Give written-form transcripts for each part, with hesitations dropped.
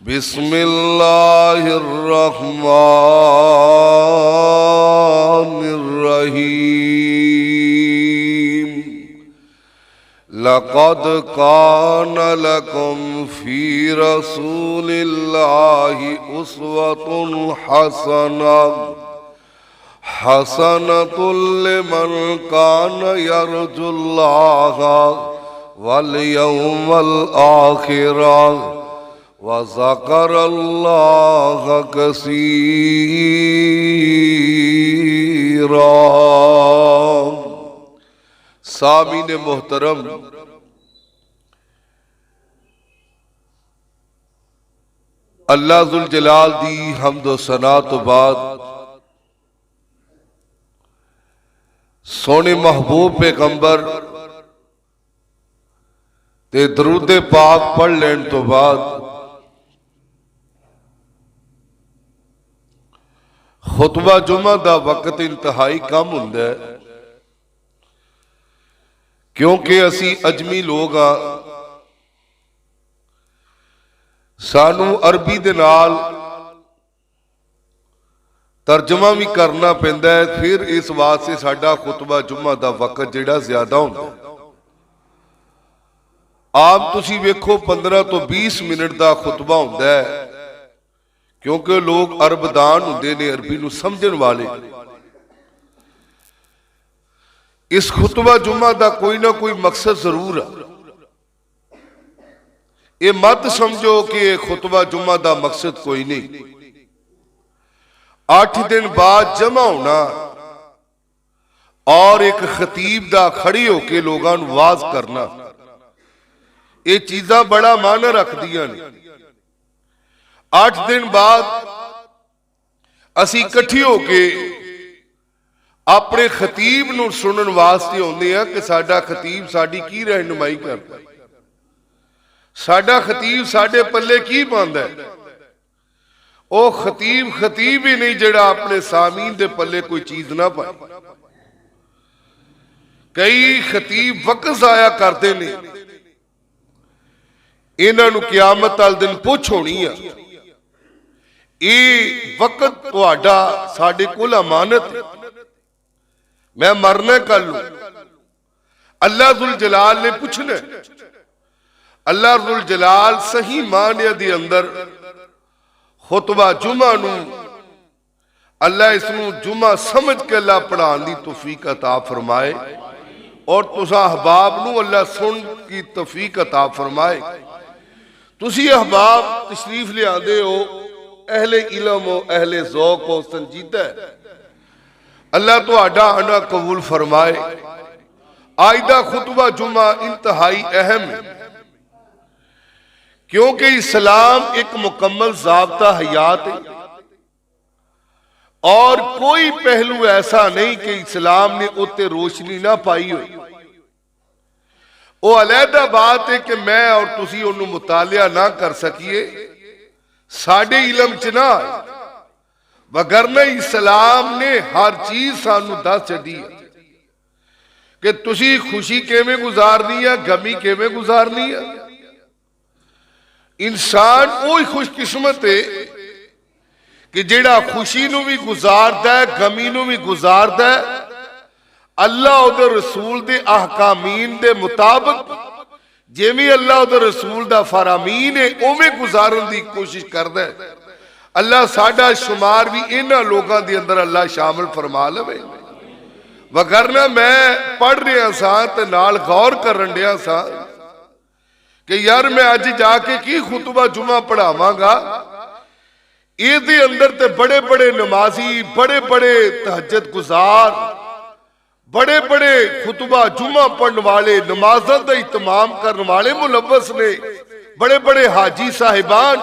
बिस्मिल्लाहिर्रहमानिर्रहीम। लक़द कान लकुम फ़ी रसूलिल्लाहि उस्वतुन हसनतुल लिमन कान यरजुल्लाह वल यौमल आखिरा व ज़करल्लाह कसीरा। सामीन मोहतरम, अल्लाह ज़ुल जलाल दी हम्द व सना तो बाद सोने महबूब पैगंबर ते दरूद पाक पढ़ लेने तो बाद खुतबा जुमा दा वक्त इंतहाई कम हुंदा है, क्योंकि असी अजमी लोग हाँ। सानू अरबी दे नाल तर्जमा भी करना पैंदा है, फिर इस वास्ते साडा खुतबा जुमा दा वक्त जिहड़ा ज्यादा हुंदा है। आम तुसी वेखो 15 तो 20 मिनट का खुतबा हुंदा है, क्योंकि लोग अरबदान हुंदे ने, अरबी नूं समझण वाले। इस खुतबा जुमा का कोई ना कोई मकसद जरूर है। ये मत समझो कि खुतबा जुमा का मकसद कोई नहीं। 8 दिन बाद जमा होना और एक खतीब दा खड़ी होके लोगों नूं वाज करना, ये चीज़ां बड़ा मायना रखदियां ने। 8 दिन बाद असी इकट्ठी होके अपने खतीब नूं सुनन वास्ते आउंदे आ कि साडा खतीब साडी की रहनुमाई करदा है, साडा खतीब साडे पल्ले की पांदा है। ओ खतीब खतीब ही नहीं जिहड़ा अपने सामीन दे पल्ले कोई चीज ना पाए। कई खतीब वक्स आया करते ने, इन्हां नूं क़यामत वाले दिन पुछ होनी है, ये वक्त तुहाडा साडे कोल अमानत है, मैं मरना कल लूं। अल्लाह ज़ुल जलाल ने पूछना। अल्लाह ज़ुल जलाल सही मानिया दे अंदर खुतबा जुमा नूं अल्लाह इसनूं जुमा समझ के अल्लाह पढ़ाने की तौफीक अता फरमाए, और तुसां अहबाब नूं अल्लाह सुन की तौफीक अता फरमाए। तुसी अहबाब तशरीफ ले आंदे हो, अहले इल्म हो, अहले ज़ौक़ हो, संजीदा है। अल्लाह तुहाडा आना कबूल फरमाए। आज दा खुतबा जुमा इंतहाई अहम है, क्योंकि इस्लाम एक मुकम्मल ज़ाब्ता हयात है, और कोई पहलू ऐसा नहीं कि इस्लाम ने उत्ते रोशनी ना पाई हो। वो अलहदा बात है कि मैं और तुसी उन्हें मुतालिया ना कर सकिए, साडे इलम च ना, वगरना इस्लाम ने हर चीज सानू दस छड्डी है कि तुसी खुशी किवें गुजारनी है, गमी किवें गुजारनी है। इंसान वही खुशकिस्मत है कि जिहड़ा खुशी नूं भी गुजारदा है, गमी नूं भी गुजारदा है, अल्लाह उहदे रसूल दे अहकामीन दे मुताबिक, जिवें अल्लाह उहदे रसूल दा फरामीन है उवें गुजारन दी कोशिश करदा है। अल्लाह साडा शुमार भी इन्हां लोगों के अंदर अल्लाह शामिल फरमा लवे। वगरना मैं पढ़ रहा सा ते नाल गौर करन दिया सा कि यार मैं अज जाके की खुतबा जुमा पढ़ावांगा। इहदे अंदर ते बड़े बड़े नमाजी, बड़े बड़े तहज्जुद गुजार, बड़े बड़े खुतबा जुमा पढ़ने वाले, नमाज़ां दा इत्माम करने वाले मुलव्वस ने, बड़े बड़े हाजी साहिबान।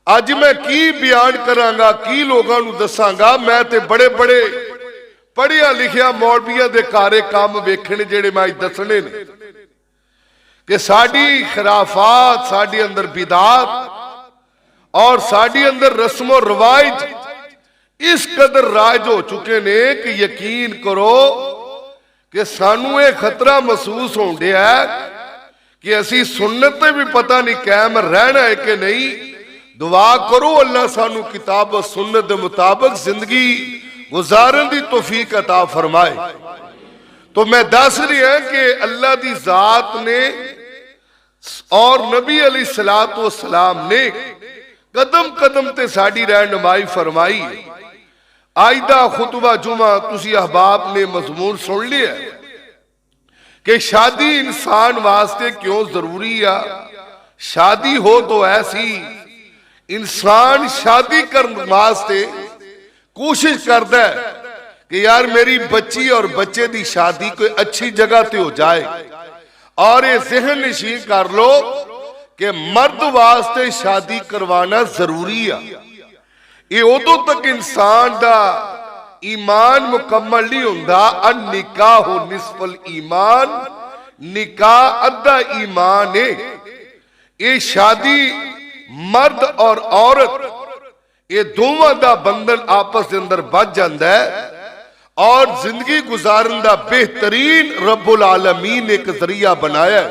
अज मैं की बयान करांगा, की लोगों नूं दसांगा। मैं ते बड़े बड़े पढ़िया लिखिया मौलवियां दे कारे काम वेखने जेड़े मैं दसने ने कि साडी खराफात, साडी अंदर बिदात और साडी अंदर रस्मो रवाज इस कदर राज हो चुके ने कि यकीन करो कि सानू ये खतरा महसूस होने कि असी सुन्नत ते भी पता नहीं कायम रहना है कि नहीं। दुआ करो अल्लाह सानू किताब और सुन्नत के मुताबिक जिंदगी गुजारन की तौफीक अता फरमाए। तो मैं दस रहा कि अल्लाह की जात ने और नबी अलैहिस्सलाम ने कदम कदम ते साडी रहनुमाई फरमाई। आज दा खुतबा जुमा तुसी अहबाब ने मजमून सुन लिया कि शादी इंसान वास्ते क्यों जरूरी आ। शादी हो तो ऐसी इंसान शादी करने वास्ते कोशिश करता है कि यार मेरी बच्ची और बच्चे की शादी कोई अच्छी जगह ते हो जाए। और ये ज़हन नशीन कर लो कि मर्द वास्ते शादी करवाना जरूरी है। ये उदों तक इंसान का ईमान मुकम्मल नहीं होता। अन निकाह निस्फल ईमान, निकाह अद्धा ईमान है। ये शादी मर्द और औरत ये दोवां दा बंधन आपस के अंदर बच जाता है और जिंदगी गुजारन का बेहतरीन रब्बुल आलमीन ने एक जरिया बनाया।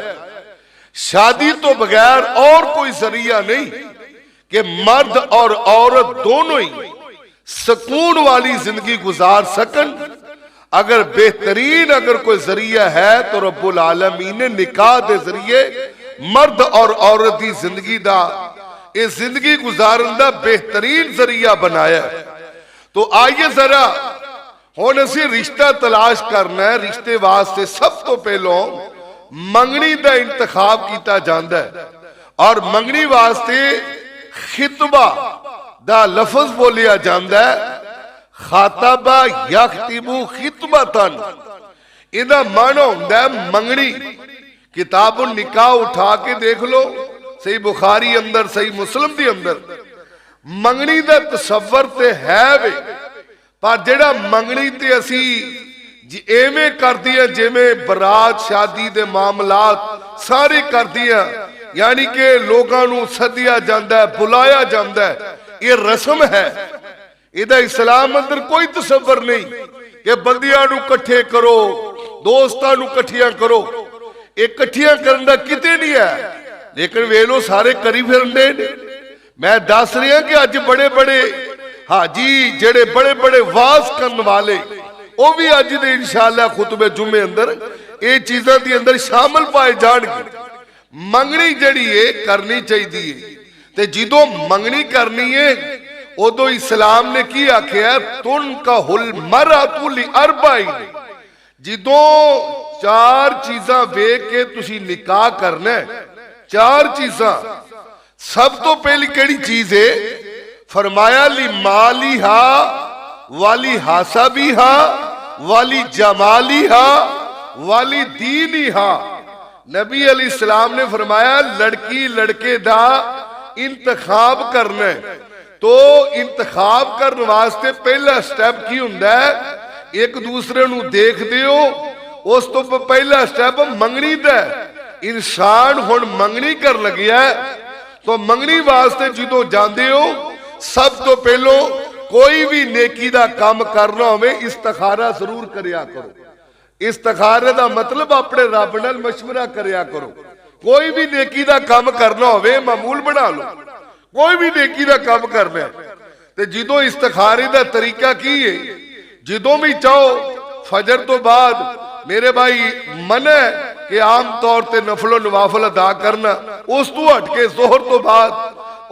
शादी तो बगैर और कोई जरिया नहीं कि मर्द और औरत दोनों ही सुकून वाली जिंदगी गुजार सकन। अगर बेहतरीन अगर कोई जरिया है तो रब्बुल आलमीन ने निकाह के जरिए मर्द और औरत की जिंदगी का ये जिंदगी गुजारन का बेहतरीन जरिया बनाया। तो आइए जरा हुण असीं रिश्ता तलाश करना है। रिश्ते वास्ते सब तो पहलों मंगनी का इंतखाब किया जाता है और मंगनी वास्ते खितबा दा लफज बोलिया जाता है। खातबा यख्तिबु खितबतन, इहदा माना हुंदा है मंगनी। किताब निकाह उठा के देख लो, सही बुखारी अंदर सही मुस्लिम के अंदर मंगनी का तसव्वुर ते है वे, पर जेड़ा मंगनी ते असी एवें कर दिया जिवें बरात शादी दे मामलात सारे कर दिया, यानी कि लोगों को सदिया जाता है, बुलाया जाता है। ये रस्म है, इहदा इस्लाम अंदर कोई तसव्वुर नहीं कि बंदियां नूं इकट्ठे करो, दोस्तां नूं इकट्ठियां करो। इकट्ठियां करन दा किते नहीं है, लेकिन वे लो सारे करी फिरदे ने। मैं दस रहा कि अज बड़े बड़े हाजी जेड़े बड़े बड़े वाज करने वाले वो भी अज दे इंशाअल्लाह खुतबे जुमे अंदर ये चीज़ों के अंदर शामिल पाए जाणगे। मंगनी जड़ी है करनी चाहिए, ते जिदों मंगनी करनी है उदों इस्लाम ने की आख्या, तुन का हुल मरातुल अरबाइन। जिदों चार चीज़ां वेख के तुसी निकाह करना है, चार चीज़ां। सब तो पहली केड़ी चीज है? फरमाया ली माली हा वाली हासाबी हा वाली जमाली हा वाली दीनी हा। नबी अलैहिस्सलाम ने फरमाया लड़की लड़के दा इंतखाब करना है। तो इंतखाब करने वास्ते पहला स्टेप की हुंदा है? एक दूसरे नू देखदे हो, उस तो पहला स्टेप मंगनी दा। इंसान हुण मंगनी कर लग्या तो मंगनी वास्ते जो जाते हो सब तो पहलो कोई भी नेकी का काम करना हो इस्तिखारा जरूर करिया करो। इस्तिखारे का मतलब अपने रब नाल मशवरा करिया करो। कोई भी नेकी का काम करना हो मामूल बना लो, कोई भी नेकी का काम करना है। जो इस्तिखारे का तरीका की है, जो भी चाहो फजर तो बाद मेरे भाई मन है कि आम तौर पर नफलो नवाफल अदा करना, उस तो हट के जोहर तो बाद,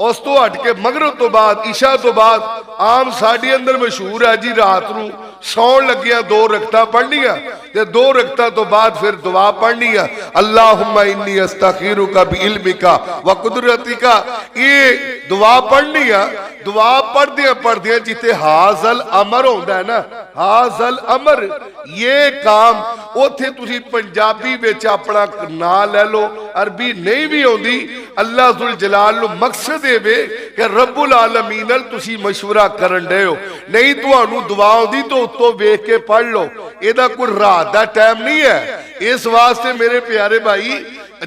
उस तो हट के मगरब तो बाद, इशा तो बाद आम साड़ी अंदर मशहूर है जी रात नू सौन लगिया दो रकता पढ़निया ते दो रकता तो बाद फिर दुआ पढ़नी है, अल्लाहुम्मा इन्नी अस्तगफिरुका बिइल्मिका व कुदरतिका। ये दुआ पढ़नी है। दुआ पढ़दिया पढ़दिया जिते हाजल अमर होंदा है ना, हाजल अमर ये काम उथे तुसी पंजाबी विच अपना ना ले लो, अरबी नहीं भी आउंदी। अल्लाह जुल जलाल नु मकसद वे कि रब्बुल आलमीन नाल तुसी मशवरा करन दे हो, नहीं तुहानू दुआ आउंदी तो उत्तों वेख के पढ़ लो। एदा कोई रात दा टाइम नहीं है। इस वास्ते मेरे प्यारे भाई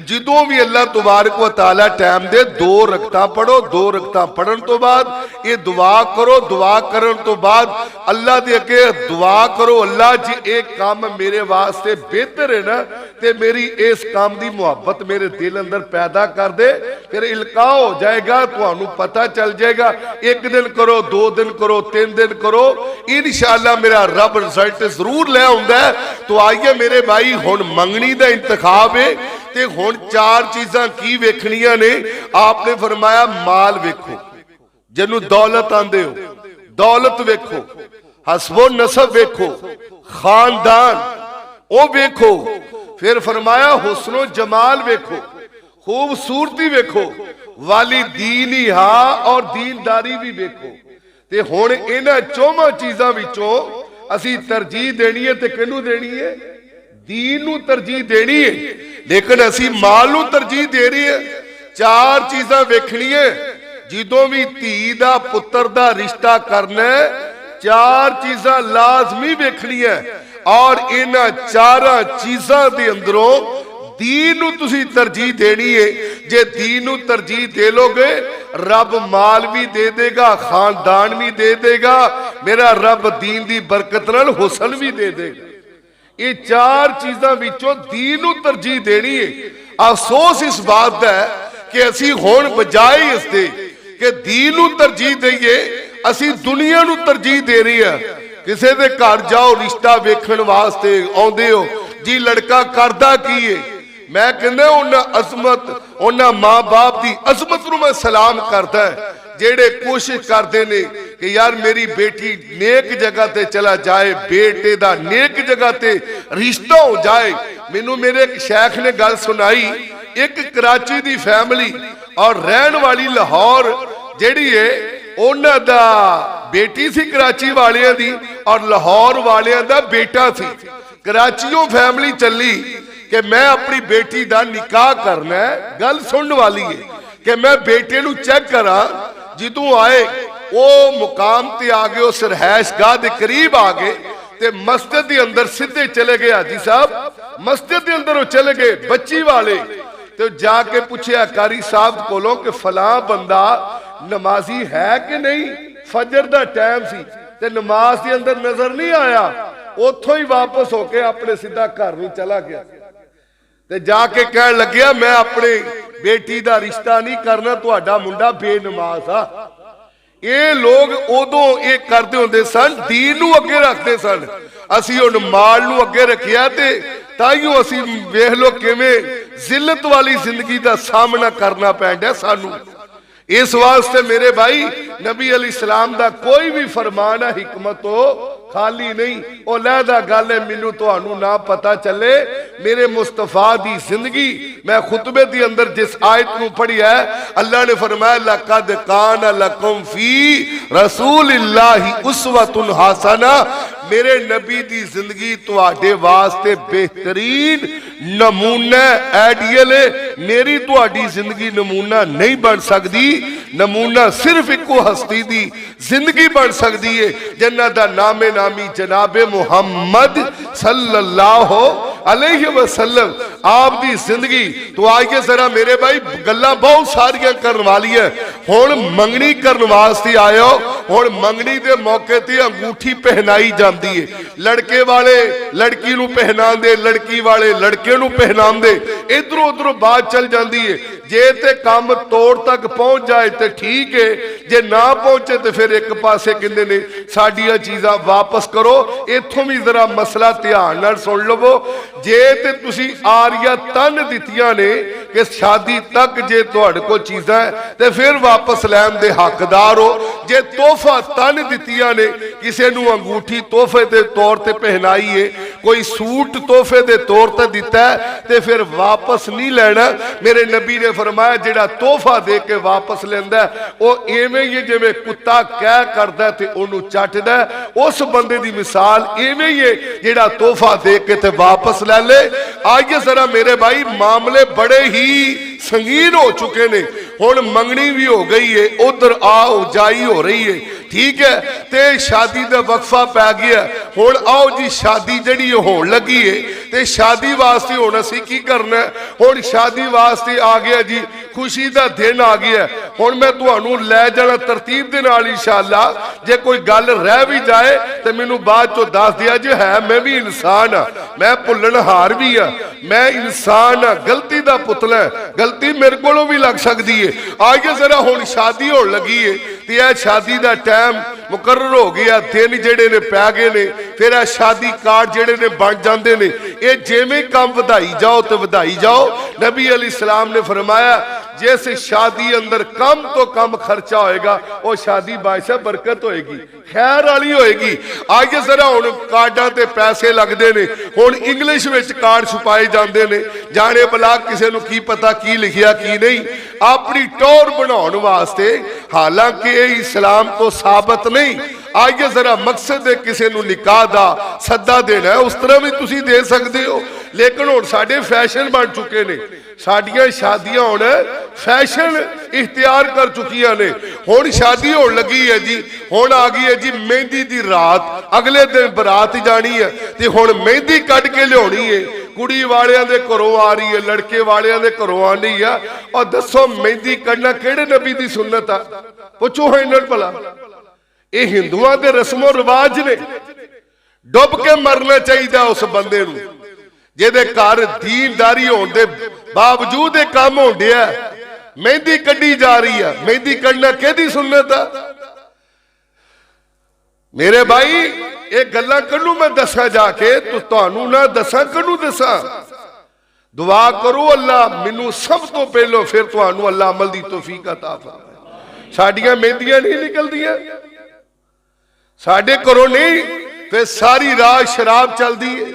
ਜਦੋਂ ਵੀ ਅੱਲਾह तबारक व तआला टाइम दे 2 रकतां पढ़ो, 2 रकतां पढ़न तो बाद ये दुआ करो, दुआ करन तो बाद अल्लाह दे अगे दुआ करो, अल्लाह जी एक काम मेरे वास्ते बेहतर है ना, ते मेरी इस काम दी मुहब्बत मेरे दिल अंदर पैदा कर दे, फिर इल्का हो जाएगा, तुहानू पता चल जाएगा। 1 दिन करो, 2 दिन करो, 3 दिन करो, इंशाअल्लाह मेरा रब रिजल्ट जरूर ले आउंदा है। तो आइए मेरे भाई, हुण मंगनी दा इंतखाब है ते हुण 4 चीज़ां की वेखणियां ने। आपने फरमाया माल वेखो, जिन्नू दौलत आंदे हो, दौलत वेखो, हसबो नसब वेखो, खानदान ओ वेखो, फिर फरमाया हुस्नो जमाल वेखो, खूबसूरती वेखो, वाली दीनी हा और दीनदारी भी वेखो। ते हुण इन्हां 4 चीज़ां विचों असीं तरजीह देनी है, ते किहनू देनी है? दीन नू तरजीह देनी है, लेकिन असी माल नू तरजीह दे रही है। 4 चीज़ां वेखणियां जदों भी धी दा पुत्र दा रिश्ता करना है, 4 चीज़ां लाजमी वेखणियां, और इन्हां 4 चीज़ां दे अंदरों दीन नू तुसी तरजीह देनी है। जे दीन नू तरजीह दे लोगे, रब माल भी दे देगा, खानदान भी दे देगा, मेरा रब दीन दी बरकत नाल हुसन भी दे देगा। ये 4 चीज़ां विचों दीन नू तरजीह देनी है। अफसोस इस बात का है कि असी हुण बजाए इसदे कि दीन नू तरजीह दईए, असी दुनिया नू तरजीह दे रही है। किसी दे घर जाओ, रिश्ता वेखण वास्ते आउंदे हो जी, लड़का करदा की है, मैं कहंदा उन्हां अजमत, उन्हां मां बाप दी अजमत नू मैं सलाम करदा है जेड़े कोशिश करते ने कि यार मेरी बेटी नेक जगह ते चला जाए, बेटे दा नेक जगह ते रिश्ता हो जाए। मैनू मेरे एक शेख ने गल सुनाई, एक कराची दी फैमिली और रहन वाली लाहौर जेड़ी है, उन्हां दा बेटी सी कराची वालियां दी और लाहौर वालियां दा बेटा सी। कराचीओ फैमिली चली कि मैं अपनी बेटी दा निकाह करना है। गल सुनने वाली है कि मैं बेटे नू चेक करा, जिदों आए वो मुकाम ते आ गए, उस रहायश गाह के करीब आ गए, ते मस्जिद के अंदर सीधे चले गए। हाजी साहब मस्जिद के अंदर वो चले गए, बच्ची वाले, तो जाके पूछया कारी साहब कोलों कि फलां बंदा नमाजी है कि नहीं। फजर का टाइम सी ते नमाज के अंदर नजर नहीं आया, उथों ही वापस होके अपने सीधा घर नूं चला गया। ते जाके कह लग्या मैं अपने बेटी का रिश्ता नहीं करना, तुहाडा मुंडा बेनमाज आ। ये लोग उदों ये करते होंदे सन, दीन नू अगे रखते सन। असी हुण माल नू अगे रखिया ते ताइयों असी वेख लो किवें जिल्लत वाली जिंदगी का सामना करना पैंदा सानू। इस वास्ते मेरे भाई, नबी अलैहिस्सलाम दा कोई भी फरमान है हिकमत हो खाली नहीं। ओ लहदा गल है, मैनू तुहानू ना पता चले मेरे मुस्तफा दी जिंदगी। मैं खुतबे दी अंदर जिस आयत नू पढ़ी है, अल्लाह ने फरमाया लक़द कान लकुम फी रसूलिल्लाहि उस्वतुन हसना। मेरे नबी दी जिंदगी तुहाडे वास्ते बेहतरीन नमूना आइडियल है। मेरी तुहाडी जिंदगी नमूना नहीं बन सकती। नमूना सिर्फ इको हस्ती दी जिंदगी बन सकती है, जिन्हां दा नामे नामी जनाबे मुहम्मद सल्लल्लाहु अलैहि वसल्लम आप दी जिंदगी। तो आइए जरा मेरे भाई, गल्लां बहुत सारियां करन वाली है। हुण मंगनी करन वास्ते आयो, हुण मंगनी दे मौके ते अंगूठी पहनाई जाती है। लड़के वाले लड़की नू पहनांदे, लड़की वाले लड़के नू पहनांदे, इधरों उधरों बात चल जाती है। जे ते काम तोड़ तक पहुंच जाए तो ठीक है, जे ना पहुंचे तो फिर एक पासे कहंदे ने साडियां चीज़ां वापस करो। इत्थों भी जरा मसला ध्यान नाल सुन लवो। जे ते तुसी आरिया तन दित्तियां ने कि शादी तक जे तुहाडे कोल चीज़ां ते फिर वापस लैण दे हकदार हो। जे तोहफा तन दित्तियां ने, किसी नू अंगूठी तोहफे के तौर पर पहनाई है, कोई सूट तोहफे के तौर पर दिता है, तो फिर वापस नहीं लेना। मेरे नबी ने फरमाया जिहड़ा तोहफा दे के वापस लेंदा वो इवें ही जिवें कुत्ता कह करदा ते ओनू चटदा, उस बंदे दी मिसाल इवें ही है जिहड़ा तोहफा दे के ते वापस ले ले। आइए जरा मेरे भाई, मामले बड़े ही संगीन हो चुके ने। हुण मंगनी भी हो गई है, उधर आओ जाई हो रही है, ठीक है, ते शादी का वक्फा पै गया। हुण आओ जी शादी जिहड़ी होण लगी है ते शादी वास्ते हुण असीं की करना है। हुण शादी वास्ते आ गया जी, खुशी दा दिन आ गया। हुण मैं तुहानूं लै जाना तरतीब दे नाल इंशाअल्लाह। जे कोई गल रह भी जाए तो मैनूं बाद चों दस दिया जी, है मैं भी इंसान हाँ, मैं भुल्लणहार भी हाँ, मैं इंसान हाँ, गलती दा पुतला है, गलती मेरे कोलों भी लग सकती है। आइए जरा हुण शादी होण लगी है ते यह शादी दा टाइम मुकर्रर हो गया, दिन जेड़े ने पै गए ने, फिर यह शादी कार्ड जेड़े ने बन जाते ने। ये जिवें काम वधाई जाओ तो वधाई जाओ। नबी अलैहिस्सलाम ने फरमाया जिस शादी अंदर कम तो कम खर्चा होएगा वो शादी बादशाह बरकत होएगी, खैर वाली होएगी। आइए जरा हुण कार्डां ते पैसे लगते ने, हुण इंग्लिश विच कार्ड छुपाए जाते ने, जाने भला किसी नूं की पता की लिखिया की नहीं, अपनी टौर बनाउण वास्ते। हालांकि ये इस्लाम तो साबित नहीं। आइए जरा मकसद है किसी नूं निकाह दा सद्दा देना है, उस तरह भी तुसीं दे सकते हो, लेकिन हुण साडे फैशन बन चुके ने, साडियां शादियां हुण फैशन इख्तियार कर चुकियां ने। हुण शादी होण लगी है जी, हुण आ गई है जी मेहंदी दी रात, अगले दिन बरात जानी है ते हुण मेहंदी कट के लियाउणी है, कुड़ी वालियां दे घरों आ रही है, लड़के वालियां दे घरों आनी है। और दसो मेहंदी कढ़ना किहड़े नबी दी सुन्नत आ? पुछो है इन्हां भला। ये हिंदुआं दे रस्मो रिवाज ने, डुब के मरना चाहिए उस बंदे नूं जिहदे घर दीनदारी होण दे बावजूद ये काम होण दिया। मेहंदी कढ़ी जा रही है, मेहंदी कढ़ना किहदी सुन्नत आ? मेरे भाई ये गल्लां कन्नू मैं दसा जाके, तो तुहानू ना दसा कन्नू दसा। दुआ करो अल्लाह मैनू सब तो पहलो, फिर तुहानू अल्लाह अमल दी तौफीक अता फरमाए। साडियां मेहंदियां नहीं निकलदियां, साडे घरों नहीं, फिर सारी रात शराब चलदी है,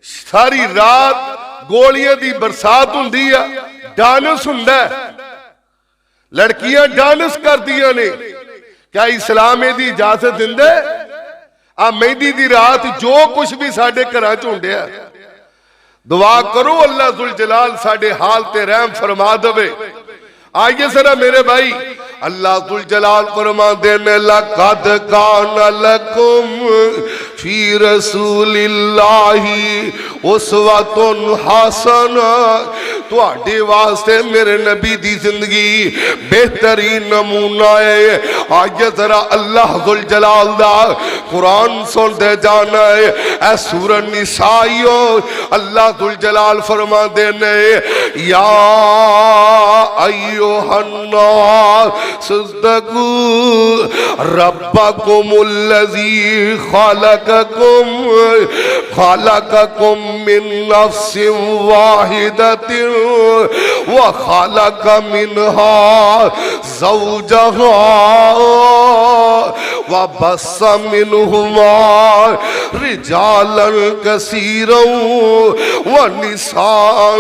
सारी रात गोलियां दी बरसात हुंदी है, डांस हुंदा है, लड़कियां डांस करदियां ने। क्या इस्लाम इहदी इजाजत दिंदा है? आ मेहंदी दी रात जो कुछ भी साडे घरां च हुंदिया, दुआ करो अल्लाह जुल जलाल साडे हाल ते रहम फरमा देवे। आइए जरा मेरे भाई, अल्लाह जुल जलाल फरमाते ने लक़द कान लकुम फी रसूलिल्लाहि उस्वतुन हसना। तुहाडे वास्ते मेरे नबी दी जिंदगी बेहतरीन नमूना है। आज जरा अल्लाह जुल जलाल दा कुरान सुनते जाना है। ऐ सूरह निसाइयो अल्लाह जुल जलाल फरमाते ने या अय्युहन्नास सद्दकू रब्बकुमुल्लज़ी खलक़कुम मिन नफ्सिन वाहिदतिन व खलक़ मिनहा ज़ौजहा व बस्स मिनहुमा रिजालन कसीरन व निसाअ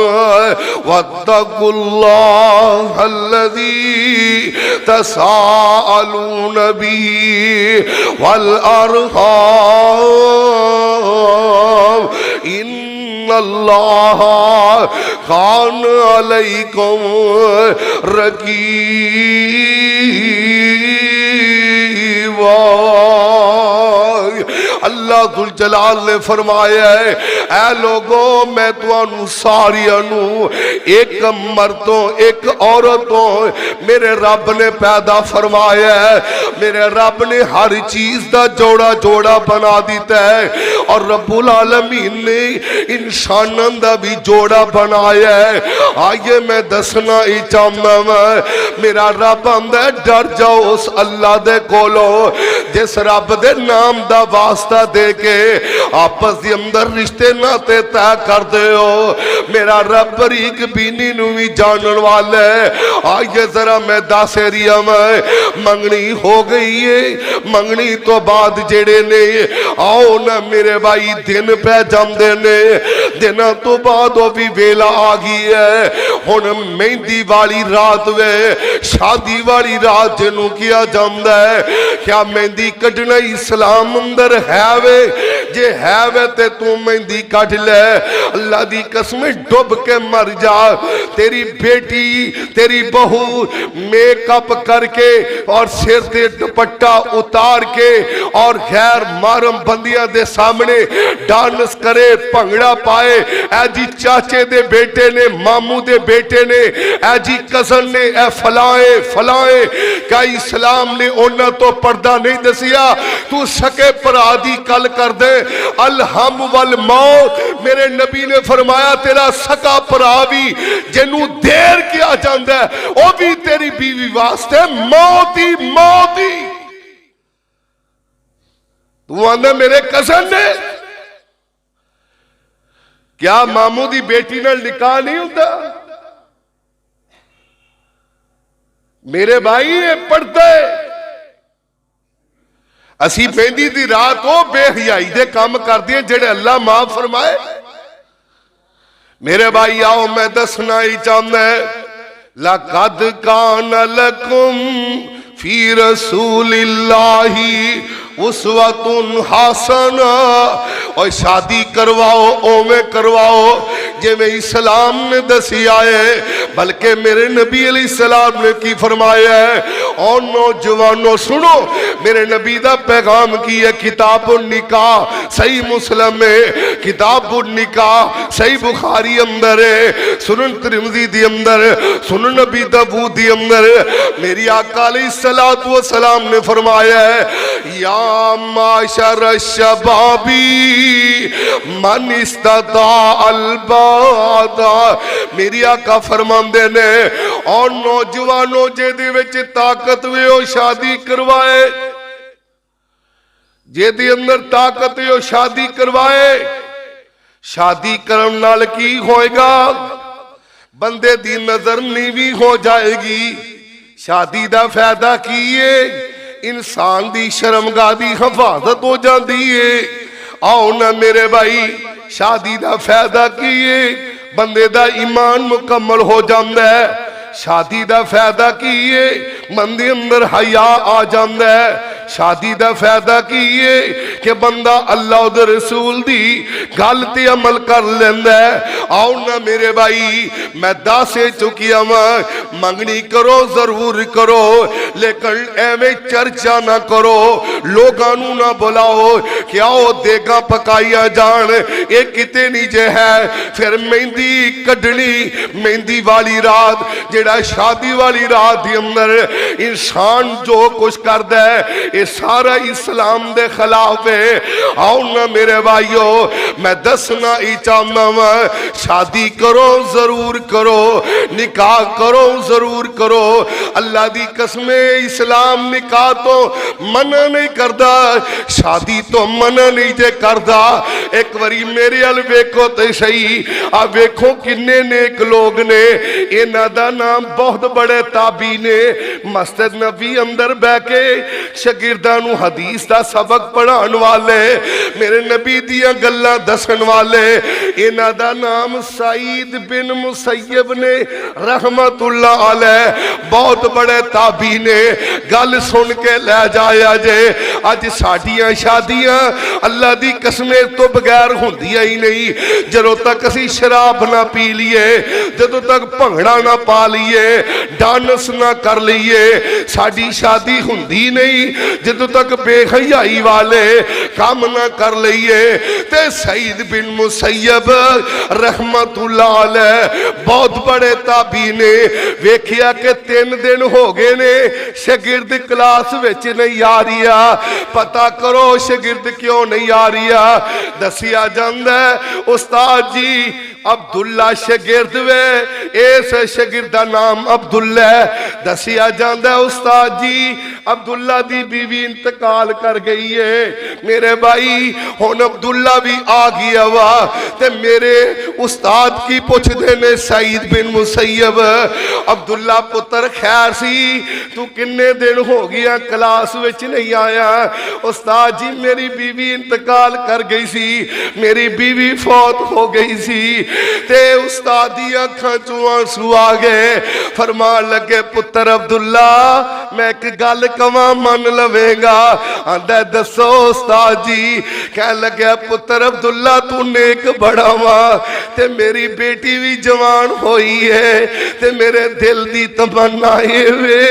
वत्तक़ुल्लाह अल्लज़ी तसाअलून बिही वल अरहाम इन्नल्लाह कान अलैकुम रकीबा। अल्लाह दुल जलाल ने फरमाया है ऐ लोगो मैं तुहानू सारियां नू एक मर्दों एक औरतों मेरे रब ने पैदा फरमाया है। मेरे रब ने हर चीज का जोड़ा जोड़ा बना दिता है और रब्बुल आलमीन ने इंसानों का भी जोड़ा बनाया है। आइए मैं दसना ही चाहना मैं मेरा रब आंदा डर जाओ उस अल्लाह दे कोलो जिस रब दे नाम दा वास्ता दे के आपस के अंदर रिश्ते नाते तय कर दे हो। मेरा रब बरीक बीनी नू भी जानन वाला है। आइए जरा मैं दस एरिया में मंगनी हो गई है। मंगनी तो बाद जेड़े ने आओ ना मेरे भाई दिन पै जाते ने दिनों तो बाद वो भी वेला आ गई है। हुण मेहंदी वाली रात वे शादी वाली रात जिन्हों किया जाता है। क्या मेहंदी कढ़ना इस्लाम अंदर है वे है, जे है वे ते तू मेहंदी कट ले, अल्लाह दी कसम डुब के मर जा। तेरी बेटी तेरी बहू मेकअप करके और सिर ते दुपट्टा उतार के और गैर मारम बंदियां दे सामने डांस करे, भंगड़ा पाए, ऐ जी चाचे दे बेटे ने, मामू दे बेटे ने, ऐ जी कजन ने, ऐ फलाए फलाए। क्या इस्लाम ने उन्हां तो पर्दा नहीं दसिया? तू सके भरा दी गल कर दे, अलहम वल मौत। मेरे नबी ने फरमाया तेरा सका भरा भी जिन्नू देर किया जाता है वह भी तेरी बीवी वास्ते मौत ही मौत ही। तू आंदा मेरे कजन ने, क्या मामू दी बेटी नाल निकाह नहीं होता? मेरे भाई ये पढ़ते असी मेहंदी दी रात वो बेहयाई दे काम करते हैं जेड़े अल्लाह माफ फरमाए। मेरे भाई आओ मैं दसना ही चाहता है, लक़द कान लकुम फी रसूलिल्लाही उस्वतुन हसना। और शादी करवाओ ओवें करवाओ जिवें इस्लाम ने दसिया है, बल्कि मेरे नबी अलैहिस्सलाम ने की फरमाया है। और नौजवानों सुनो मेरे नबी दा पैगाम की है, किताबुन निकाह सही मुस्लिम में, किताबुन निकाह सही बुखारी अंदर है, सुनन तिरमिज़ी दी अंदर, सुनन नबी दाऊद दी अंदर। मेरी आका अलैहिस्सलातु वस्सलाम ने फरमाया है, या माशर शबाबी मन इस्तता अलबादा। मेरी आका फरमांदे ने, और नौजवानों जेदे विच ताकत वे ओ शादी करवाए, जेदे अंदर ताकत है ओ शादी करवाए। शादी करन नाल की होएगा? बंदे दी नजर नीवी हो जाएगी। शादी दा फायदा की है? इंसान दी शर्मगाह दी हिफाजत हो जाती है। आओ ना मेरे भाई, शादी दा फायदा की है? बंदे दा ईमान मुकम्मल हो जाता है। शादी दा फायदा की है? बंदे अंदर हया आ जाता है। शादी दा फायदा की है कि बंदा अल्लाह दे रसूल दी गल ते अमल कर लेंदा है। आओ ना मेरे भाई, मैं दस चुकिया वां, मंगनी करो जरूर करो, लेकिन एवें चर्चा ना करो, लोगां नू ना बुलाओ कि आओ देगा पकाइया जान, ये किते नहीं जे है। फिर मेहंदी कढ़नी, मेहंदी वाली रात जेड़ा शादी वाली रात दी अंदर इंसान जो कुछ करदा है ये सारा इस्लाम दे खिलाफ है। आओ ना मेरे भाइयों, मैं दसना ही चाहता वां, शादी करो जरूर करो, निकाह करो जरूर करो। अल्लाह दी कसम इस्लाम निकाह तो मना नहीं करता, शादी तो मना नहीं जे करता। एक बारी मेरे अल वेखो तो सही, आ वेखो किन्ने नेक लोग ने, इन्हां दा नाम बहुत बड़े ताबी ने, मस्जिद नबी अंदर बह के शागिर्दां नूं हदीस दा सबक पढ़ाउण वाले, मेरे नबी दियां गल्लां दसन वाले। इन्हां दा नाम सईद बिन मुसय्यब ने रहमतुल्लाह अलैह, बहुत बड़े ताबी ने। गल सुन के लै जाया जे, अज साडियां शादियां अल्लाह दी कसमे तो बगैर हुंदियां ही नहीं। जदों तक असी शराब ना पी लीए, जदों तक भंगड़ा ना पा लीए, डांस ना कर लीए, साडी शादी हुंदी नहीं। जदों तक बेहयाई वाले काम ना कर लीए। ते सईद बिन मुसय्यब रहमतुल्लाह अलैह बहुत बड़े ताबी ने, वेखिया कि 3 दिन हो गए ने शागिर्द क्लास विच नहीं आ रही। पता करो शागिर्द क्यों नहीं आ रही? दसिया जांदा है उस्ताद जी अब्दुल्ला शागिर्द वे, इस शागिर्द दा नाम अब्दुल्ला है। दसिया जांदा है उस्ताद जी अब्दुल्ला दी बीवी इंतकाल कर गई है। मेरे भाई हुण अब्दुल्ला भी आ गया वा, ते मेरे उस्ताद की पुछदे ने सईद बिन मुसय्यब, अब्दुल्ला पुत्र खैर सी, तू किन्ने दिन हो गया क्लास विच नहीं आया? उस्ताद जी मेरी बीवी इंतकाल कर गई सी, मेरी बीवी फौत हो गई सी। ते उस्ताद दी अखां चों आंसू आ गए, फरमान लगे पुत्र अब्दुल्ला मैं एक गल कवां मन लवेगा। आंदा दसो उस्ताद जी। कह लग्या पुत्र अब्दुल्ला तू नेक बड़ा वा ते मेरी बेटी भी जवान होई है ते मेरे दिल दी तमन्ना है वे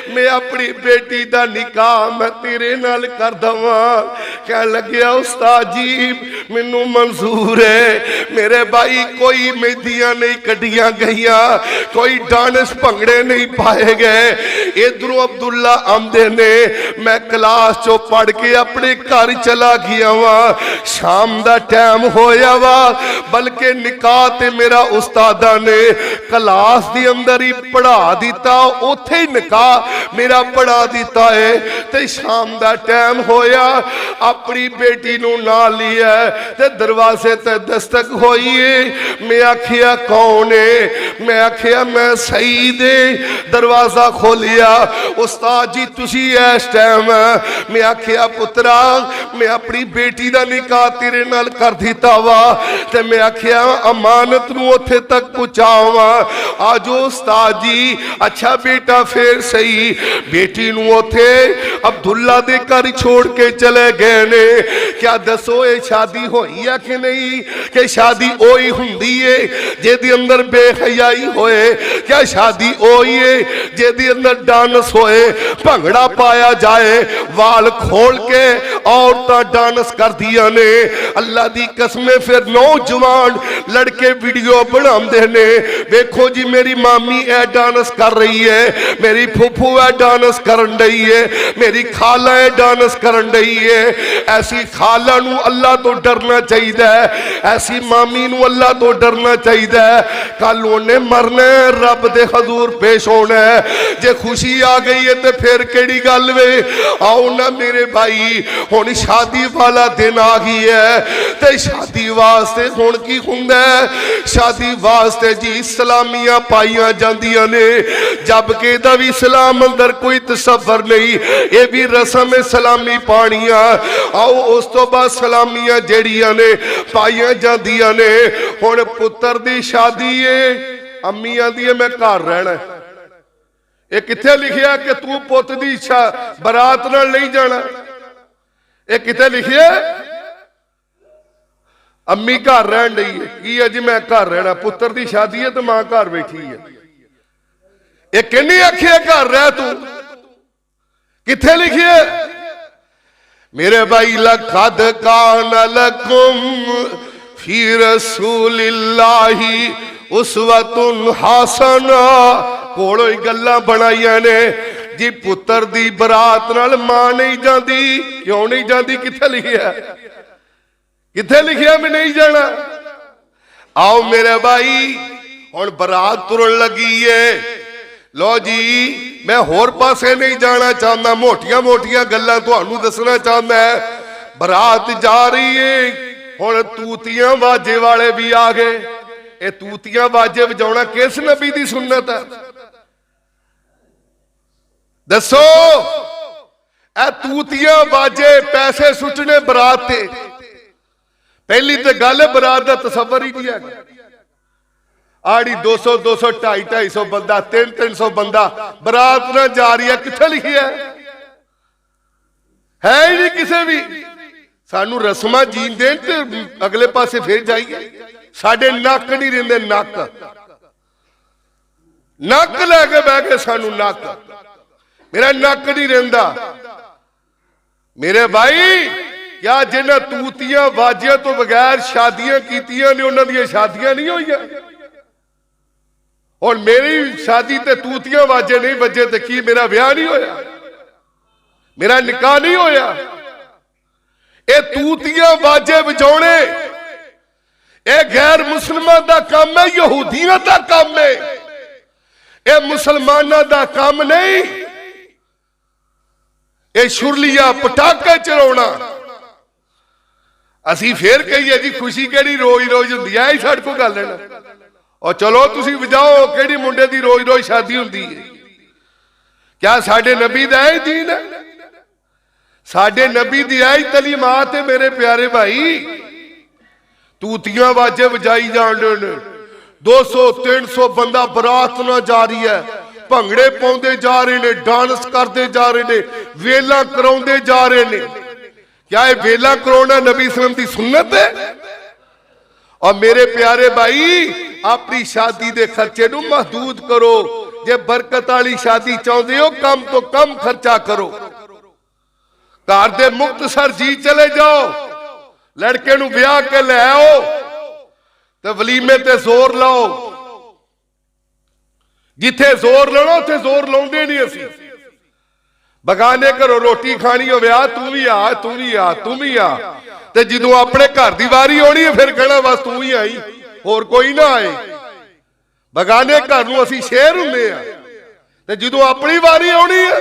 मैं अपनी बेटी दा निकाह मैं तेरे नाल कर दवां। कह लग्या उस्ताद जी मैनू मंजूर है। मेरे भाई कोई मेहंदियां नहीं कढ़ियां गईयां, कोई डांस भंगड़े नहीं पाए गए। इधरों अब्दुल्ला आंदे ने मैं क्लास चो पढ़ के अपने घर चला गया वा। शाम दा टाइम होया वा बल्कि निकाह ते मेरा उस्तादा ने क्लास दे अंदर ही पढ़ा दिता, उथे ही निकाह मेरा पढ़ा दिता है। ते शाम दा टाइम होया अपनी बेटी नू नाल लिया ते दरवाजे ते दस्तक होई है। मैं आखिया कौन है? मैं आखिया मैं सईद है। दरवाजा खोलिया उस्ताद जी तुसी इस टाइम। मैं आखिया पुत्रा मैं अपनी बेटी दा निकाह तेरे नाल कर दिता वा ते मैं आखिया अमानत नू उत्थे तक पहुंचावा। आजो उस्ताद जी। अच्छा बेटा फिर सही बेटी नू उत्थे अब्दुल्ला दे घर छोड़ के चले गए ने। क्या दसो ये शादी होई है कि नहीं? कि शादी ओही हुंदी है जेदी अंदर बेहयाई होए? क्या शादी ओही है जेदी अंदर डांस होए, भंगड़ा पाया जाए, वाल खोल के औरतां डांस कर दिया ने? अल्लाह दी कसमें फिर नौजवान लड़के वीडियो बनाते ने। देखो जी मेरी मामी ए डांस कर रही है, मेरी फुफू ए डांस करन रही है, मेरी खाला ए डांस करन रही है। ऐसी खाला नू अल्लाह तो डरना चाहिए, ऐसी मामी नू अल्लाह तो डरना चाहिए। कल उन्हें मरना है, रब दे हजूर पेश होना है। जे खुशी आ गई है तो फिर केड़ी गल वे? आओ ना मेरे भाई हुण शादी वाला दिन आ गई है ते शादी वास्ते हुण की हुंदा है? शादी वास्ते जी सलामियां पाइयां जांदियां ने, जबकि इहदा भी इस्लाम अंदर कोई तसव्वुर नहीं, ये भी रस्म है सलामी पानियां। आओ उस तो बाद सलामियां जेड़ियां ने पाइयां जांदियां ने। हुण पुत्र दी शादी है, अम्मी आंदी है मैं घर रहना। ये किथे लिखिया कि तू पुत दी इच्छा बरात नाल नहीं जाना? ये किथे लिखिया? अम्मी घर रहन रही है की है जी मैं घर रहना। पुत्र दी शादी है तो मां घर बैठी है। ये किन्नी आखिया घर रह तू? किथे लिखिए? मेरे भाई लक़द कान लकुम फी रसूलिल्लाहि उस्वतुन हसना। कोलों ही गल्लां बनाइयां ने जी पुत्र दी बरात नाल मां नहीं जाती। क्यों नहीं जाती? किथे लिखिया? किथे लिखिया मैं नहीं जाना? आओ मेरे भाई हुण बरात तुरन लगी है। लो जी मैं होर पासे नहीं जाना चाहता, मोटिया मोटिया गल्लां तुहानू दसना चाहता है। बरात जा रही है, हुण तूतियां बाजे वाले भी आ गए। ये तूतियां बाजे बजाउणा किस नबी दी सुन्नत है? दसो ए तूतियां बाजे पैसे सुटने बरात ते। पहली तो गल है बरात का तसव्वुर ही नहीं है। आड़ी 200 200 250 बंदा 300 बंदा बरात ना जा रही है। किथे लिखी है ही नहीं किसे भी। सानू रस्मां जीन देन ते अगले पासे फिर जाइए। साडे नक नहीं रहिंदे, नक लैके बह गए सानू। नक मेरा नक नहीं रहिंदा। मेरे भाई क्या जिन्हें तूतियां बाजियां तो बगैर शादियां कीतियां ने उन्हां दियां शादियां नहीं होईयां? और मेरी शादी ते तूतियां बाजे नहीं बजे तो की मेरा ब्याह नहीं होया? मेरा निकाह नहीं होया? ये तूतियां बाजे बजाने ये गैर मुसलमान दा काम है, यहूदियों दा काम है। ये मुसलमानों दा काम नहीं। ये शुरलिया पटाखे चलाउणा। असी फिर कहिए जी खुशी केड़ी रोज रोज हुंदी है, ही साडे कोल गल है ना। और चलो तुसी वजाओ केड़ी मुंडे दी रोज रोज शादी हुंदी है? क्या साडे नबी दा है दीन है? साडे नबी दी है तलीमात है। मेरे प्यारे भाई तूतियां बाजे बजाई जान 200 300 बंदा बरात ना जा रही है, ਭੰਗੜੇ ਪਾਉਂਦੇ ਜਾ ਰਹੇ ਨੇ, ਡਾਂਸ ਕਰਦੇ ਜਾ ਰਹੇ ਨੇ, ਵੇਲਾ ਕਰਾਉਂਦੇ ਜਾ ਰਹੇ ਨੇ। क्या ये वेला कराना नबी सल्लम की सुन्नत है? और मेरे प्यारे भाई अपनी शादी के खर्चे नूं महदूद करो। जे बरकत वाली शादी चाहते हो कम तो कम खर्चा करो। घर दे मुक्तसर जी चले जाओ, लड़के नूं ब्याह के ले आओ ते वलीमे ते जोर लाओ। जिथे जोर लाओ उथे जोर लाउंदे नहीं असीं। बगाने घरों रोटी खानी हो आ, तू भी आ, तू भी आ, तू भी आ, ते जदों अपने घर की वारी आनी है फिर कहना बस तू ही आई, होर कोई ना आए। बगाने घर नूं असीं शेर हुंदे आ, ते जदों अपनी वारी आनी है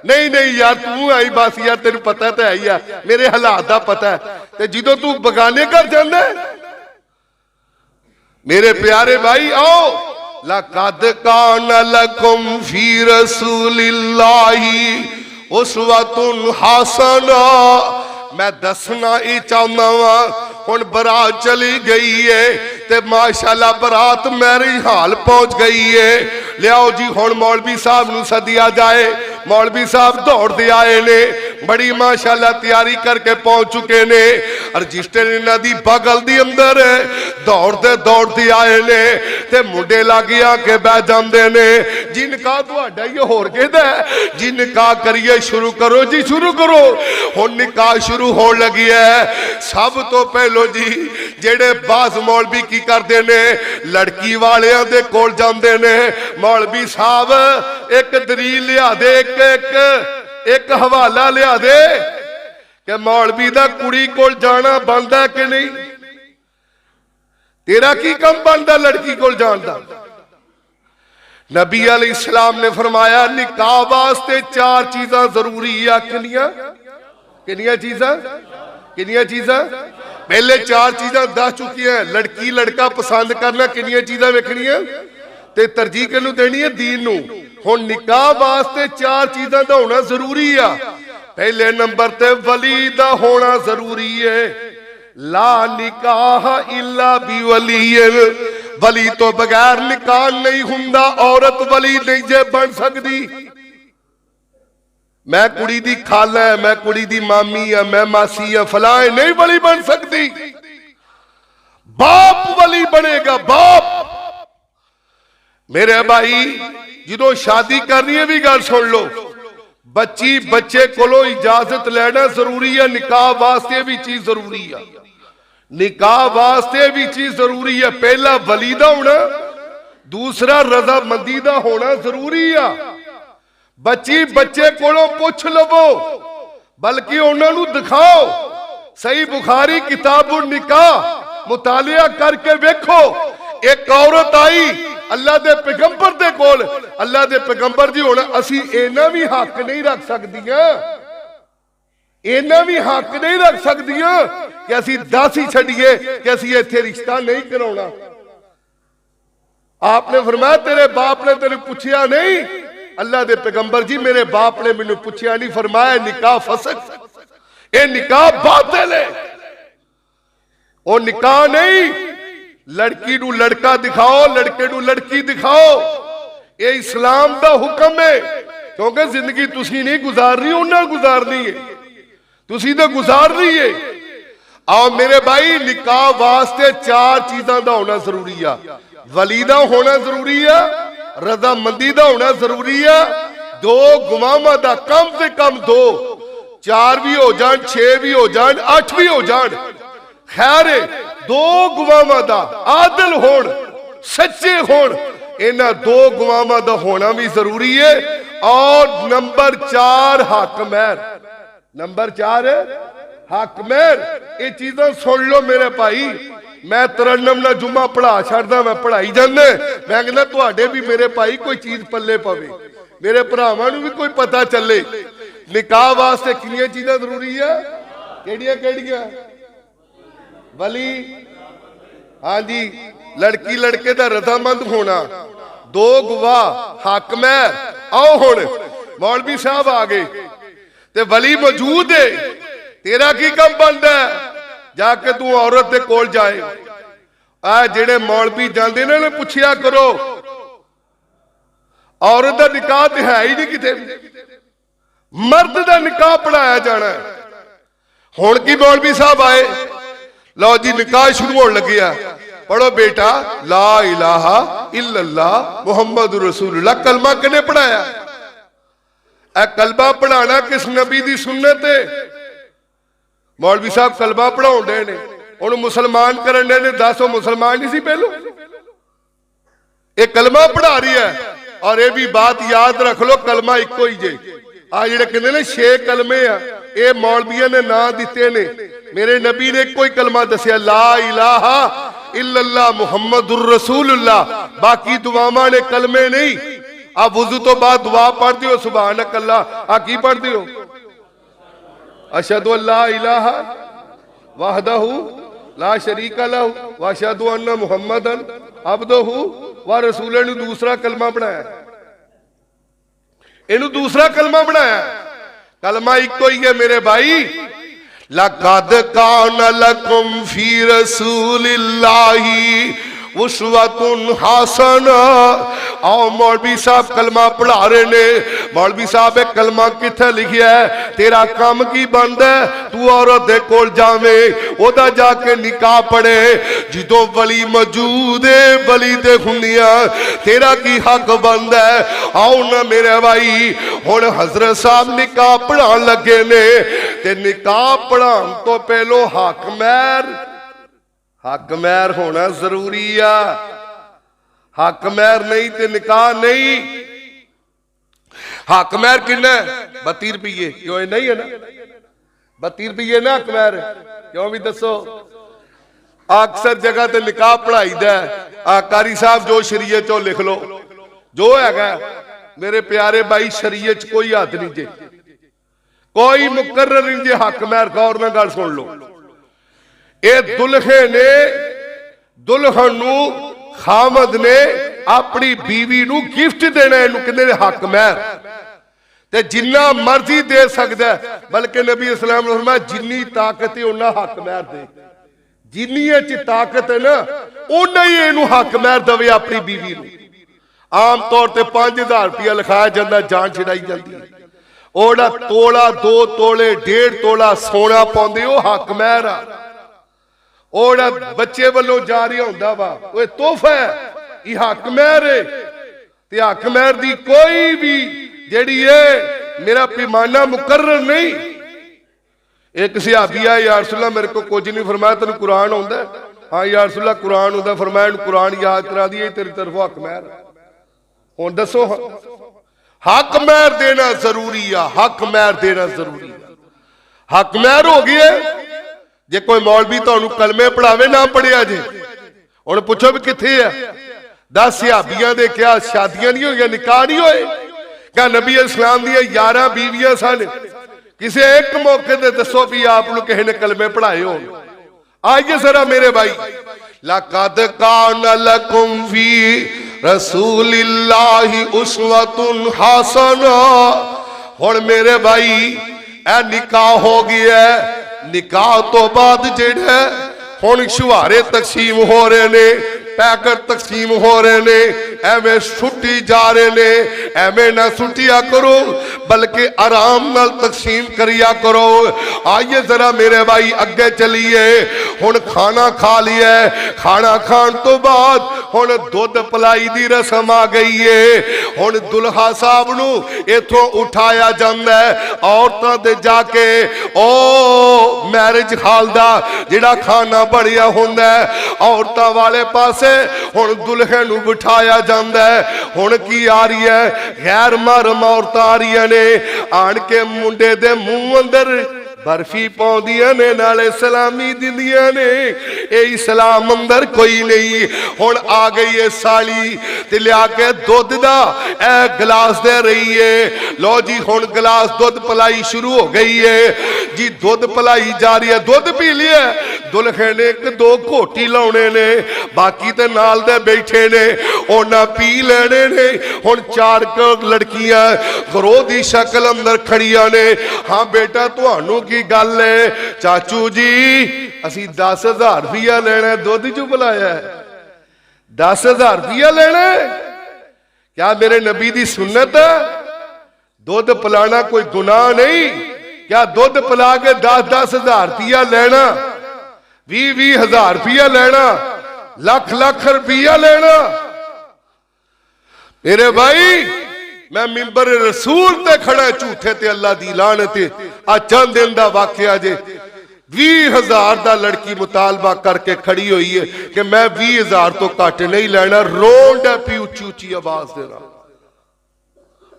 नहीं नहीं यार तू आई, बस यार तेनू पता तो है ही आ, मेरे हालात दा पता है। ते जदों तू बगाने घर जांदा मेरे प्यारे भाई आओ, लक़द कान लकुम फी रसूलिल्लाहि उस्वतुन हसना। मैं दसना ही चाहना वा हुण बरात चली गई है ते माशाअल्लाह बरात मेरे हाल पहुंच गई है। लियाओ जी हुण मौलवी साहब नूं सदिया जाए। मौलवी साहब दौड़ते आए ने, बड़ी माशाअल्लाह तैयारी करके पहुंच चुके ने। रजिस्टर इन्हां दी बगल दी अंदर दौड़ते दौड़ते आए ने ते मुंडे लागे आके बह जांदे ने। जिनका तुहाडा ही होर किहदा जी निकाह करिए, शुरू करो जी शुरू करो। हुण निकाह शुरू होण लगी है। सब तो पहलो जी जेड़े बास मौलवी की करते ने, लड़की वालियां दे कोल जांदे ने। मौलवी साहब एक दलील लिया दे, एक हवाला लिया दे कि मौलवी दा कुड़ी कोल जाना बनदा कि नहीं। तेरा की कम बनदा लड़की कोल जान दा? नबी अलैहिस्सलाम ने फरमाया निकाह वास्ते 4 चीज़ां जरूरी है। किनियां चीज़ां? किनियां चीज़ां? पहले 4 चीज़ां दस चुकी है। लड़की लड़का पसंद करना, किनियां चीज़ां वेखनियां ते तरजीह किनू देनी है? दीन नू। हुण निकाह वास्ते 4 चीज़ां दा होना जरूरी है। पहले नंबर ते वली दा होना जरूरी है। ला निकाह इल्ला बिवलिय्य, वली तो बगैर निकाह नहीं हुंदा। औरत वली नहीं जे बन सकती। मैं कुड़ी दी खाला है, मैं कुड़ी दी मामी है, मैं मासी है, फलाए नहीं वली बन सकती। बाप वली बनेगा, बाप। मेरे भाई जो शादी करनी है भी गल सुन लो, बच्ची बच्चे कोलों इजाजत लेना जरूरी है। निकाह वास्ते भी चीज जरूरी है। निकाह वास्ते भी चीज जरूरी है। पहला वली दा होना, दूसरा रजामंदी दा होना जरूरी है। बच्ची बच्चे कोलों पुछ लवो, बल्कि उन्होंने दिखाओ। सही बुखारी किताबुल निकाह मुतालिया करके वेखो। एक औरत आई अल्लाह दे पैगंबर दे कोल, अल्लाह दे पैगंबर जी हुण असी इन्ना भी हक नहीं रख सकदियां, इन्ना भी हक नहीं रख सकदियां कि असी दस ही छड़िए कि असी इत्थे रिश्ता नहीं कराउणा। आपने फरमाया तेरे बाप ने तेरे पूछया नहीं? अल्लाह दे पैगंबर जी मेरे बाप ने मैनू पूछया नहीं। फरमाया निकाह फसक, ये निकाह बातिल है। वो निकाह नहीं, लड़की नू लड़का दिखाओ, लड़के नू लड़की दिखाओ। ये इस्लाम दा हुक्म है। क्योंकि जिंदगी तुसी नहीं गुजारनी, उन्हें गुजारनी है। तुसी तो गुजारनी है। आओ मेरे भाई निकाह वास्ते 4 चीज़ां दा होना जरूरी है। वली दा होना जरूरी है, रजामंदी दा होना जरूरी है, 2 गुवामां दा कम से कम 2, 4 भी हो जान, 6 भी हो जान, 8 भी हो जान, खैर है। 2 गुवामां दा आदिल होण, सच्चे होण, इन्हां 2 गुवामां दा होना भी जरूरी है। और नंबर 4 हक महर। नंबर 4 हक महर। ये चीज़ां सुन लो मेरे भाई। मैं तरन्नम ना जुम्मा पढ़ा छड़दा, मैं पढ़ाई जाना। मैं कहना तुहाडे भी मेरे भाई कोई चीज पल्ले पवे, मेरे भरावां नूं भी कोई पता चले। निकाह वास्ते कितनी चीज़ां जरूरी है? केड़ियां केड़ियां? वली, हाँ जी, लड़की लड़के दा रजामंद होना, 2 गवाह, हक महर। आओ हुण मौलवी साहब आ गए ते वली मौजूद है। तेरा की कम बनदा है? जाके तू औरत दे कोल जाए। आ जेड़े मौलवी जांदे ने पूछया करो, औरत का निकाह तो है ही नहीं किते, मर्द का निकाह पढ़ाया जाना है। हुण की मौलवी साहब आए, लो जी निकाह शुरू होने लगे आ, पढ़ो बेटा ला इलाहा इल्लल्लाह मुहम्मद रसूलुल्लाह। कलमा किने पढ़ाया? कलमा पढ़ाना किस नबी की सुन्नत है? मौलवी साहब कलमा पढ़ाउण डे ने, हुण मुसलमान करन डे ने। दस वो मुसलमान नहीं सी पहलो, ये कलमा पढ़ा रही है। और ये भी बात याद रख लो, कलमा इको ही जे। आ जिहड़े कहंदे ने 6 कलमे आ, ये मौलवियां ने ना दिते ने। मेरे नबी ने कोई कलमा दसिया, ला इलाहा इल्लल्लाह मुहम्मदुर रसूलुल्लाह। बाकी दुआवां ने कलमे नहीं। आप वुजू तो बाद दुआ पढ़ते हो सुभानक अल्लाह, आ की पढ़ते हो? अशहदु अल्ला इलाहा वहदहु ला शरीका लहु व अशहदु अन्ना मुहम्मदन अब्दुहु व रसूलुहु। दूसरा कलमा बनाया, इनू दूसरा कलमा बनाया। कलमा इको ही है मेरे भाई, लक़द कान लकुम फी रसूलिल्लाहि उस्वतुन हसना। आओ मौलवी साहब कलमा पढ़ा रहे ने। मौलवी साहब एक कलमा किथे लिखिया है? तेरा काम की बनदा है, तू औरत दे कोल जावे, ओदा जाके निकाह पढ़े। जिदों वली मौजूद है, वली दे हुंदियां तेरा की हक बनदा है? आओ ना मेरे भाई, हुण हजरत साहब निकाह पढ़ान लगे ने, ते निकाह पढ़ान तो पहलो हक महर होना जरूरी आ। हक महर नहीं तो निकाह नहीं। हक महर कितना? 32 रुपये। क्यों नहीं है ना? 32 रुपये ना हक महर, क्यों भी दसो। अक्सर जगह ते निकाह पढ़ाई दा, कारी साहब जो शरीयत चो लिख लो, जो है मेरे प्यारे भाई, शरीयत कोई हद नहीं जे, कोई मुकर्रर नहीं जे हक महर। गौर नाल गल सुन लो, ये दुल्हे ने दुल्हन नू खामद ने अपनी बीवी नू गिफ्ट देना, इनू कहंदे ने हक महर। ते जिन्ना मर्जी दे सकदा है, बल्कि नबी इस्लाम ने फरमाया जिन्नी ताकत है उन्ना हक महर दे। जिन्नी च ताकत है ना, उन्ना ही इनू हक महर दवे अपनी बीवी नू। आम तौर पर 5000 रुपया लिखाया जाता, जान छड़ाई जाती है। ओड़ा तोला 2 तोले 1.5 तोला सोना पाउंदे, ओ हक महर आ। और बच्चे वालों जारी होंदा वा, वो तोहफा है, ये हक महर है। ते हक महर दी कोई भी जेड़ी है मेरा पैमाना मुकर्रर नहीं। एक सहाबी है, या रसूलल्लाह मेरे को कुछ नहीं, फरमाया तेन कुरान आउंदा? हाँ या रसूलल्लाह कुरान आउंदा। फरमाया कुरान याद करा दिए, तेरी तरफों हक महर। हुण दसो, हक महर देना जरूरी आ, हक महर देना जरूरी आ। हक महर हो गया। जे कोई मौलवी तुहानू कलमे पढ़ावे ना पढ़िया जे, हुण पुछो भी किथे है? 10 सहाबियां दे क्या शादियां नहीं होईयां, निकाह नहीं होए? क्या नबी इस्लाम दी 11 बीवियां सन? किसी एक मौके ते दसो भी आप लोग किसी ने कलमे पढ़ाए हो? आइए जरा मेरे भाई, लक़द कान लकुम फी रसूलिल्लाहि उस्वतुन हसना। हुण मेरे भाई ए निकाह हो गया है। निकाह तो बाद जेड़ा हुण शुहारे तकसीम हो रहे ने, पैकेट तकसीम हो रहे ने, एवें सुट्टी जा रहे ने। एवें ना सुटिया करो, बल्कि आराम नाल तकसीम करिया करो। आइए जरा मेरे भाई अगे चलिए। हुण खाना खा लिया, खाना खान तो बाद हुण दुध पलाई दी रस्म आ गई है। हुण दुल्हा साहब नू इथों उठाया जांदा है, औरतां दे जाके ओ मैरिज हाल दा जिहड़ा खाना बढ़िया हुंदा है, औरतां वाले पासे हुण दुल्हे नू बिठाया जांदा है। हुण की आ रही है? गैर महरम औरतां आ रही ने, आण के मुंडे दे मुंह अंदर बर्फी पाउंदियां ने, नाले सलामी दिंदियां ने। ये इस्लाम अंदर कोई नहीं। हुण आ गई है साली ते लिया के दुध दा ए गिलास दे रही है। लो जी हुण गिलास दुध पलाई शुरू हो गई है जी, दुध पलाई जा रही है। दुध पी लिया, दुल्हे ने 1-2 घोटी लाने ने, बाकी ते नाल दे बैठे ने, उन्हां पी लेने ने। हुण 4 लड़कियां घरों दी शक्ल अंदर खड़ियां ने। हाँ बेटा तुहानू की गल है? चाचू जी असी 10,000 रुपया लेना, दुध चू बुलाया 10,000 रुपया लेना? क्या मेरे नबी दी सुन्नत है? दुध पिलाना कोई गुनाह नहीं? क्या दुध पिला के 10-10 हजार रुपया लेना, 20-20 हजार रुपया लेना, लाख रुपया लेना? मेरे भाई मैं मिंबर रसूल ते खड़ा झूठे ते अल्लाह दी लानत। आ चंद दिन दा वाकया जे 20,000 दा लड़की मुतालबा करके खड़ी हुई है कि मैं 20,000 तो घट नहीं लेना। रोन डै पी उच्ची उच्ची आवाज देना,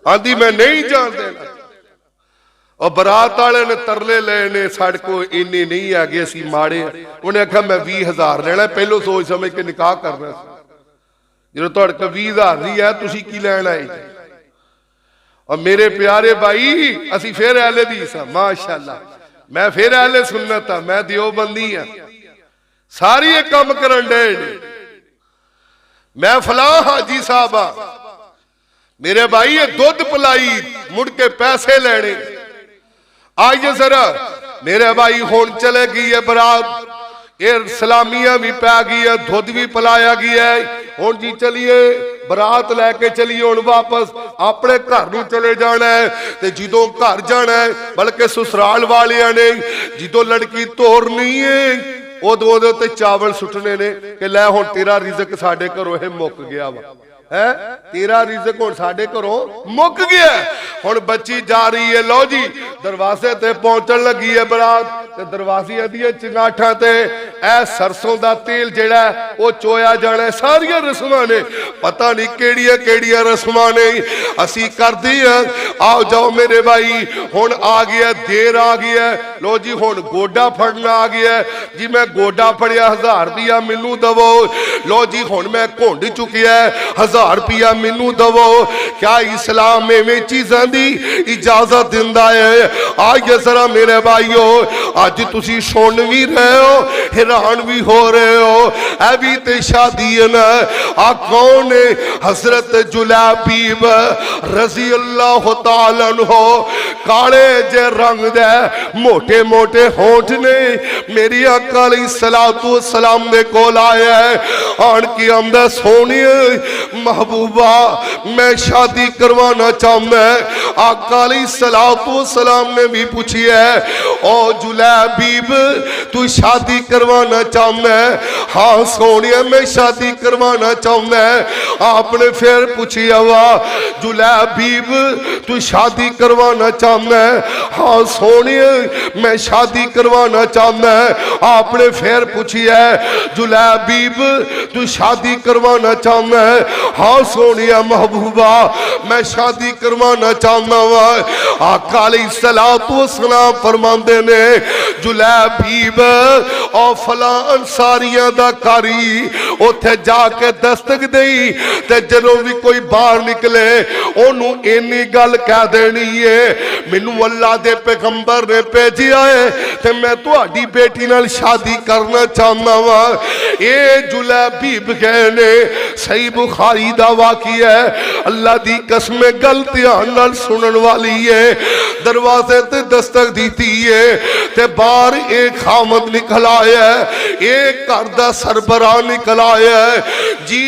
आंदी मैं नहीं जान देना। और बरात वाले ने तरले लेने, साढ़े को इन्नी नहीं है, असी माड़े। उन्हें आखा मैं 20,000 लेना। पहलो सोच समझ के निकाह करना, जो तुहाडे कोल 20,000 नहीं है तुसी की लैन आए? और मेरे प्यारे भाई असी फिर अहले हदीस हां, माशाअल्लाह। मैं फिर अहले सुन्नत हां, मैं देवबंदी हां। सारी एक काम करन डे। मैं फलां हाजी साहब हां। मेरे भाई ये दुध पिलाई मुड़ के पैसे लेने। आइए जरा मेरे भाई हुण चले गई है बरात, ये सलामियां भी पै गई है, दुध भी पिलाया गया है। हुण जी चलिए बरात लैके चलिए, हुण वापस अपने घर नूं चले जाना है। ते जिदों घर जाना है, बल्कि ससुराल वालियां ने जिदों लड़की तोरनी है उदों ते चावल सुटने ने कि लै हुण तेरा रिज़क साडे घरों ये मुक गया वा है, तेरा रिज़क हुण साडे घरों मुक गया। हुण बच्ची जा रही है, लो जी दरवाजे ते पहुंचन लगी है बरात। ते दरवाजे दी चंगाठा ते ए सरसों दा तेल जेड़ा वो चोया जाना। सारियां रस्मां ने, पता नहीं केड़ियां रस्मां ने असी करदी हां। आओ जाओ मेरे भाई, हुण आ गया, देर आ गया। लो जी हुण गोडा फड़ना आ गया जी। मैं गोडा फड़िया, 1000 रुपया मैनू दवो। लो जी हुण मैं घुंड चुकिया, 1000 रुपया मैनू दवो। क्या इस्लाम एवें चीज़ां दी इजाजत दिंदा है? आइए जरा मेरे भाईओ, अज तुसी सुन भी रहे हो, हैरान भी हो रहे हो। ऐ भी ते शादी है ना। आ कौन है? हजरत जुलैबीब रजी अल्लाह तआला अन्हो। काले जे रंग दे मोटे मोटे होंठ ने। मेरी आका अलैहिस्सलातु वस्सलाम दे कोल आया है, आन के आंदा सोनी महबूबा मैं शादी करवाना चाहता है। आका अलैहिस्सलातु वस्सलाम ने भी पूछी है, ओ जुलैबीब तू शादी करवाना चाहता है? हाँ सोनिया मैं शादी करवाना चाहता है। आपने फिर पूछी वा जुलैबीब तू शादी करवाना चाहता है? हाँ सोनिया मैं शादी करवाना चाहता है। आपने फिर पूछी है जुलैबीब तू शादी करवाना चाहता है? हाँ सोनिया महबूबा मैं शादी करवाना चाहता वा। आका अलैहिस्सलातु वस्सलाम फरमांदे ने जुलैबीब और फला अंसारियां दा कारी उत्थे जाके दस्तक देई ते जदों भी कोई बाहर निकले ओनू इन्नी गल कह देनी है, मैनू अल्लाह दे पैगंबर ने भेजिया है ते मैं तुहाडी बेटी नाल शादी करना चाहता वा। ये जुलैबीब गए ने, सही बुखारी दा वाकिया है। अल्लाह दी कसम गल ध्यान नाल सुनन वाली है। दरवाजे ते दस्तक दी है ते बाहर एक खामद निकल आया है, एक घर दा सरबराह निकल आया है जी।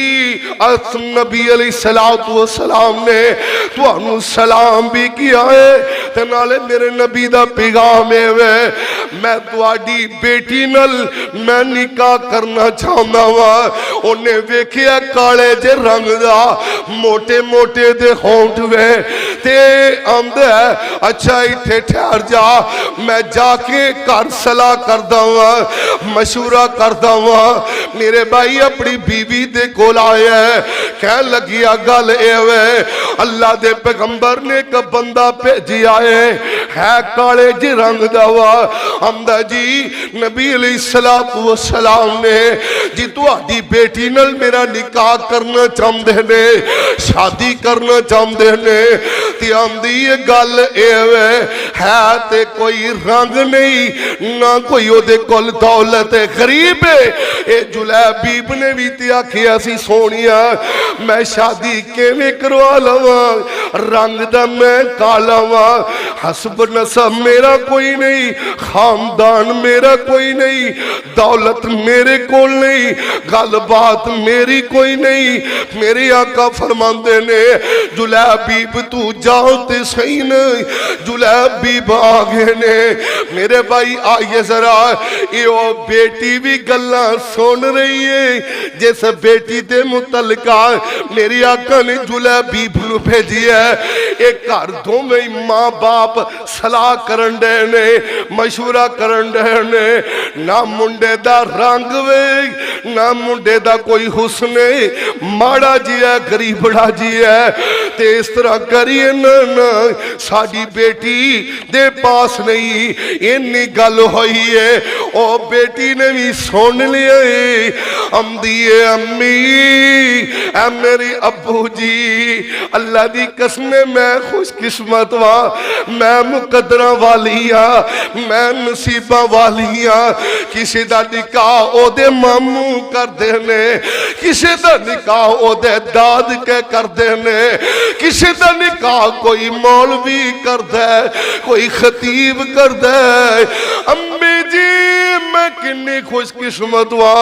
नबी अलैहिस्सलातु वस्सलाम ने तुहानू सलाम भी किया है ते नाले मेरे नबी दा पैगाम है, मैं तुहाडी बेटी नाल मैं निकाह करना चाहता वा। उन्हें वेखिया काले जे रंग दा मोटे मोटे दे होंठ वे ते आंदा अच्छा इत्थे ठहर जा, मैं जाके घर सलाह करदा वा, मशूरा करदा वा। मेरे भाई अपनी बीवी दे कोल आया है, कह लगिया गल एवे अल्लाह दे पैगंबर ने एक बंदा भेजिया है काले जे रंग दा वा। आंदा जी नबी अलैहिस्सलातु वस्सलाम ने जी तुहाडी बेटी नाल मेरा निकाह करना चाहते ने, शादी करना चाहते ने। ते आंदी ये गल एवे है ते कोई रंग नहीं ना कोई ओदे कोल दौलत है, गरीब है। ये जुलैबीब ने भी ते आखिया सी सोनिया मैं शादी किवें करवा लवा, रंग दा मैं काला वा, हसब नसब मेरा कोई नहीं, खानदान मेरा कोई नहीं, दौलत मेरे कोल नहीं, गल बात मेरी कोई नहीं। मेरे आका फरमाते ने जुलैबीब तू जाओ ते सही नहीं। जुलैबीब आ गए ने। मेरे भाई आइए जरा, ये बेटी भी गल्ला सुन रही है जिस बेटी दे मुतलका मेरी आका ने जुलैबीब नूं भेजी है। एक घर दोवें मां बाप सलाह करन डे ने, मशवरा करन डे ने। ना मुंडे दा रंग वे ना मुंडे दा कोई हुस्न, माड़ा जी है गरीबड़ा जी है। ते इस तरह करिए ना साडी बेटी दे पास नहीं, इन्नी गल होई है। ओ बेटी ने भी सुन लिया आंदी है अम्मी ऐ मेरी अब्बू जी अल्लाह दी कसम मैं खुशकिस्मत वा, मैं मुकदरा वाली हाँ, मैं नसीबा वाली हाँ। किसी दा निकाह ओदे मामू करदे ने, किसी दा निकाह ओदे दाद के करदे ने, किसी दा निकाह कोई मौलवी करदा है, कोई खतीब करदा है। अम्मी जी मैं कितनी खुशकिस्मत हुआ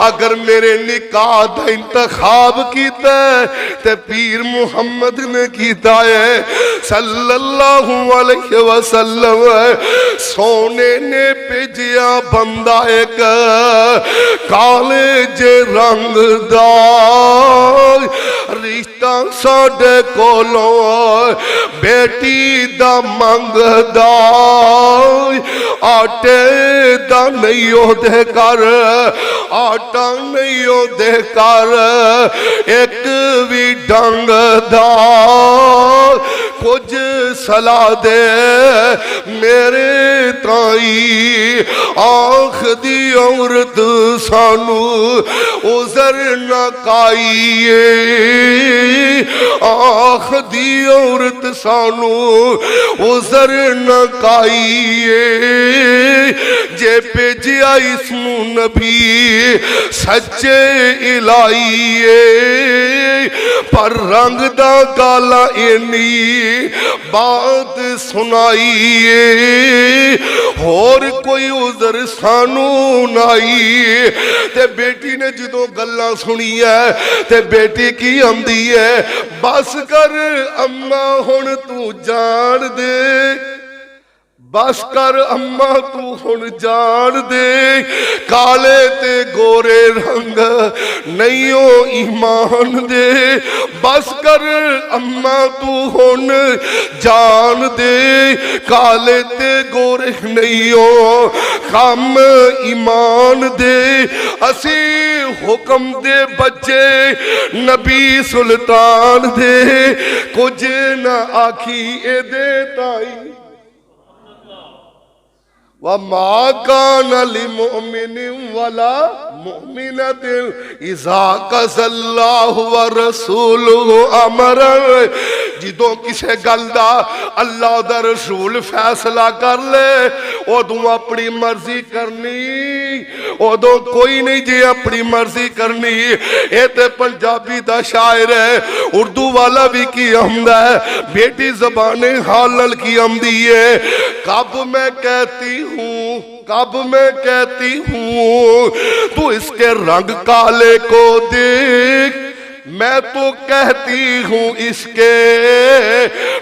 अगर मेरे निकाह का इंतखाब किया ते पीर मुहम्मद ने किया है सल्लल्लाहु अलैहि वसल्लम। सोने ने भेजिया बंदा एक काले जे रंग दा रिश्ता साडे कोलों बेटी दा मंगदा आटे दा नहीं ओदे कर, आटा नहीं ओदे कर, एक भी डंग दा कुछ सला दे मेरे ताई। आख दी औरत सानू उजर न काईए, आख दी औरत सानू उजर न काईए। जे भेजिया इसनू नबी सच्चे इलाईए, पर रंग दा गाला इन्नी बात सुनाईए, होर कोई उजर सानू नाई। ते बेटी ने जो गल्लां सुनी है ते बेटी की आंदी है बस कर अम्मा हुण तू जान दे, बस कर अम्मा तू हुण जान दे। काले ते गोरे रंग नहीं ओ ईमान दे, बस कर अम्मा तू हुण जान दे। काले ते गोरे नहीं ओ कम ईमान दे। असी हुक्म दे बच्चे नबी सुल्तान दे, कुछ न आखी ए दे ताई। वमा कान लिमुमिन वला मुमिनतिन इज़ा क़ज़ल्लाहु व रसूलुहु अमरन। जिदों किसे गल दा अल्लाह दा रसूल फैसला कर ले उदों अपनी मर्जी करनी, उदों कोई नहीं जे अपनी मर्जी करनी। ये ते पंजाबी दा शायर है, उर्दू वाला भी की आंदा है, बेटी ज़बाने हाल की आंदी है। कब मैं कहती हूँ, कब मैं कहती हूँ तू इसके रंग काले को देख, मैं तो कहती हूँ इसके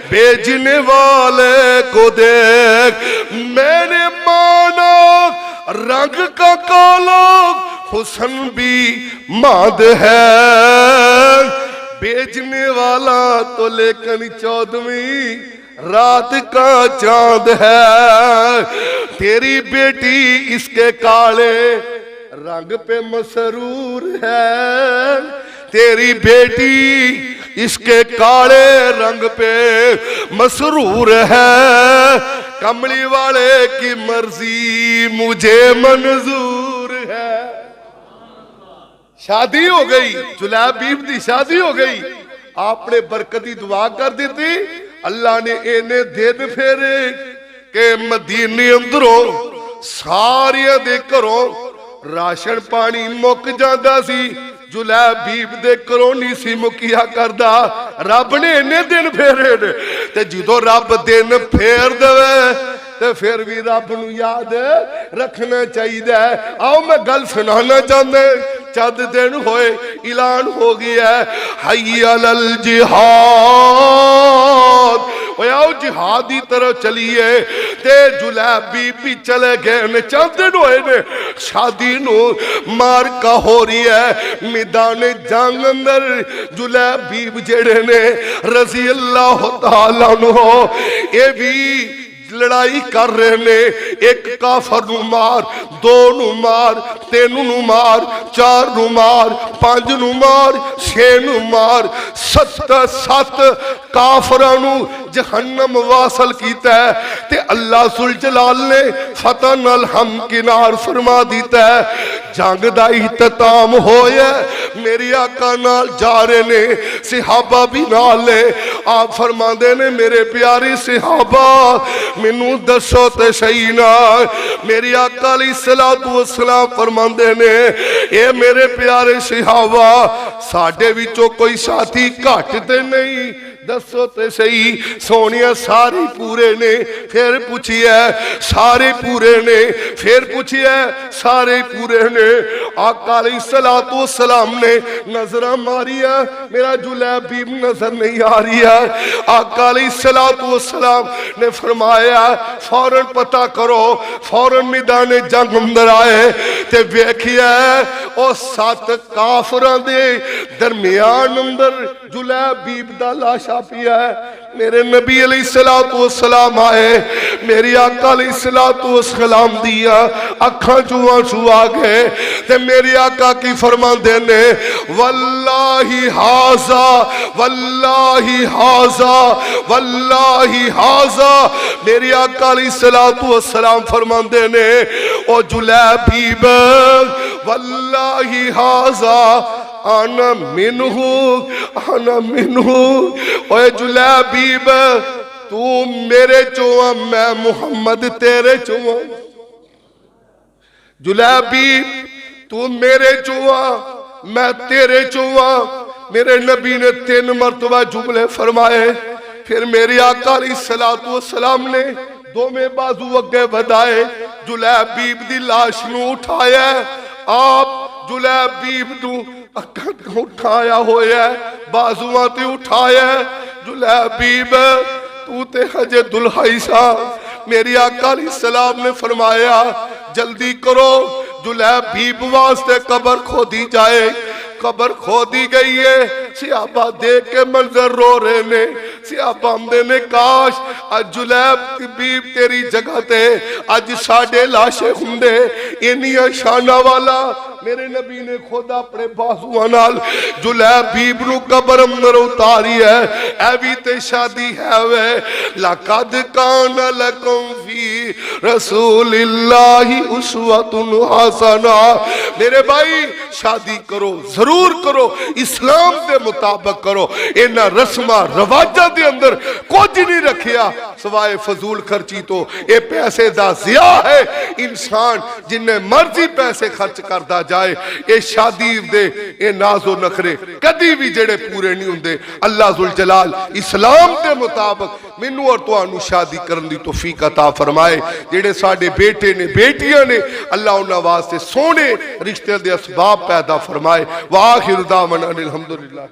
भेजने वाले को देख। मैंने माना रंग का काला हुस्न भी माद है, भेजने वाला तो लेकिन 14वीं रात का चांद है। तेरी बेटी इसके काले रंग पे मसरूर है, तेरी बेटी इसके काले रंग पे मसरूर है। कमली वाले की मर्जी मुझे मंजूर है। शादी हो गई, जुलैबीब की शादी हो गई। आपने बरकती दुआ कर दी थी, अल्लाह ने इन्हें दिन फेरे के मदीने अंदरों सारिया दे घरों राशन पानी मुक जाता सी, जुलैबीब दे घरों नहीं सी मुकिया करदा। रब ने इन्ने दिन फेरे ते जो रब दिन फेर देवे तो फिर भी रब नूं याद रखना चाहिए। आओ मैं गल सुनाना चाहते, चंद दिन होए ऐलान हो गया हय्य अलल जिहाद, आओ जिहाद की तरफ चलीए। ते जुलैबी भी चले गए ने, चंद दिन होए ने शादी नूं मारका हो रही है मैदान जंग अंदर। जुलैबी जेड़े ने रजी अल्लाह तआला अन्हु ये भी लड़ाई कर रहे ने। एक काफर नू मार, दो नू मार, तीन नू मार, चार नू मार, पांच नू मार, छे नू मार, सत काफरां नू जहन्नम वासल कीता है। ते अल्लाह सुल जलाल ने फतह नाल हम किनार फरमा दिता है। जंग दा इख्तिताम होया, मेरे आका नाल जा रहे ने, सहाबा भी नाल ने। आप फरमांदे ने मेरे प्यारे सहाबा मैनू दसो ते सही ना, मेरे आका अलैहिस्सलातु वस्सलाम फरमांदे ने ए मेरे प्यारे सहाबा साडे विचों कोई साथी घट ते नहीं, दसो ते सही। सोनिया सारे पूरे ने, फिर पूछिए सारे पूरे ने, फिर पूछिए सारे पूरे ने। आका अलैहिस्सलातु वस्सलाम ने नजर मारिया, मेरा जुलैबी नजर नहीं आ रही है। आका अलैहिस्सलातु वस्सलाम ने फरमाया फौरन पता करो, फौरन मैदान जंग अंदर आए ते वेखिया ओ सत काफरां दे दरमियान अंदर जुलैबी दा लाशा पिया है। मेरे नबी अलैहिस्सलातु वस्सलाम आए, मेरी आका अलैहिस्सलातु वस्सलाम दिया अखां चों आंसू आ गए ते मेरे आका की फरमांदे ने वल्लाही हाजा, वल्लाही हाजा, वल्लाही हाजा। मेरे आका अलैहिस्सलातु वस्सलाम फरमांदे ने ओ जुलैबी वल्लाही हाजा आना मिनहू, आना मिनहू। ओए जुलैबीब तू मेरे चोआ, मैं मुहम्मद तेरे चोआ। जुलैबीब तू मेरे चोआ, मैं तेरे चोआ। मेरे नबी ने 3 मरतबा जुमले फरमाए। फिर मेरे आका अलैहिस्सलातु वस्सलाम ने दोवें बाजू अगे बढ़ाए, जुलैबीब दी लाश नू उठाया। आप जुलैबीब नू उठाया होया, बाजुआं ते उठाया। जुलैबीब तू ते हजे दुल्हाई सा। मेरी आका अलैहिस्सलाम ने फरमाया जल्दी करो, जुलैबीब वास्ते कबर खोदी जाए। कबर खोदी गई है। सियाबा देख के मंजर रो रहे ने। सियाबा आंदे ने काश अज जुलैबीब तेरी जगह ते अज साडे लाशे हुंदे। इन्नियां शाना वाला मेरे नबी ने खुद अपने बाजुआं नाल जुलैबीब नू कबर अंदर उतारी है। ऐ भी ते शादी है वे। लक़द कान लकुम फी रसूलिल्लाहि उस्वतुन हसना। मेरे भाई शादी करो, जरूर करो, इस्लाम के मुताबिक करो। इन्हां रस्मां रवाजां दे अंदर कुछ नहीं रखिया सवाए फजूल खर्ची तो। ये पैसे दा ज़िया है। इंसान जिन्ने मर्जी पैसे खर्च करता जाए, ये शादी दे ये नाजो नखरे कदी भी जेड़े पूरे नहीं हुंदे। अल्लाह जुल जलाल इस्लाम के मुताबिक मैनू और तुहानू शादी करने की तौफीक अता फरमाए। जेड़े साडे बेटे ने बेटियां ने, अल्लाह उन्हां वास्ते सोहने रिश्ते दे असबाब पैदा फरमाए। वाखिर दावना अनिल हम्दुलिल्लाह।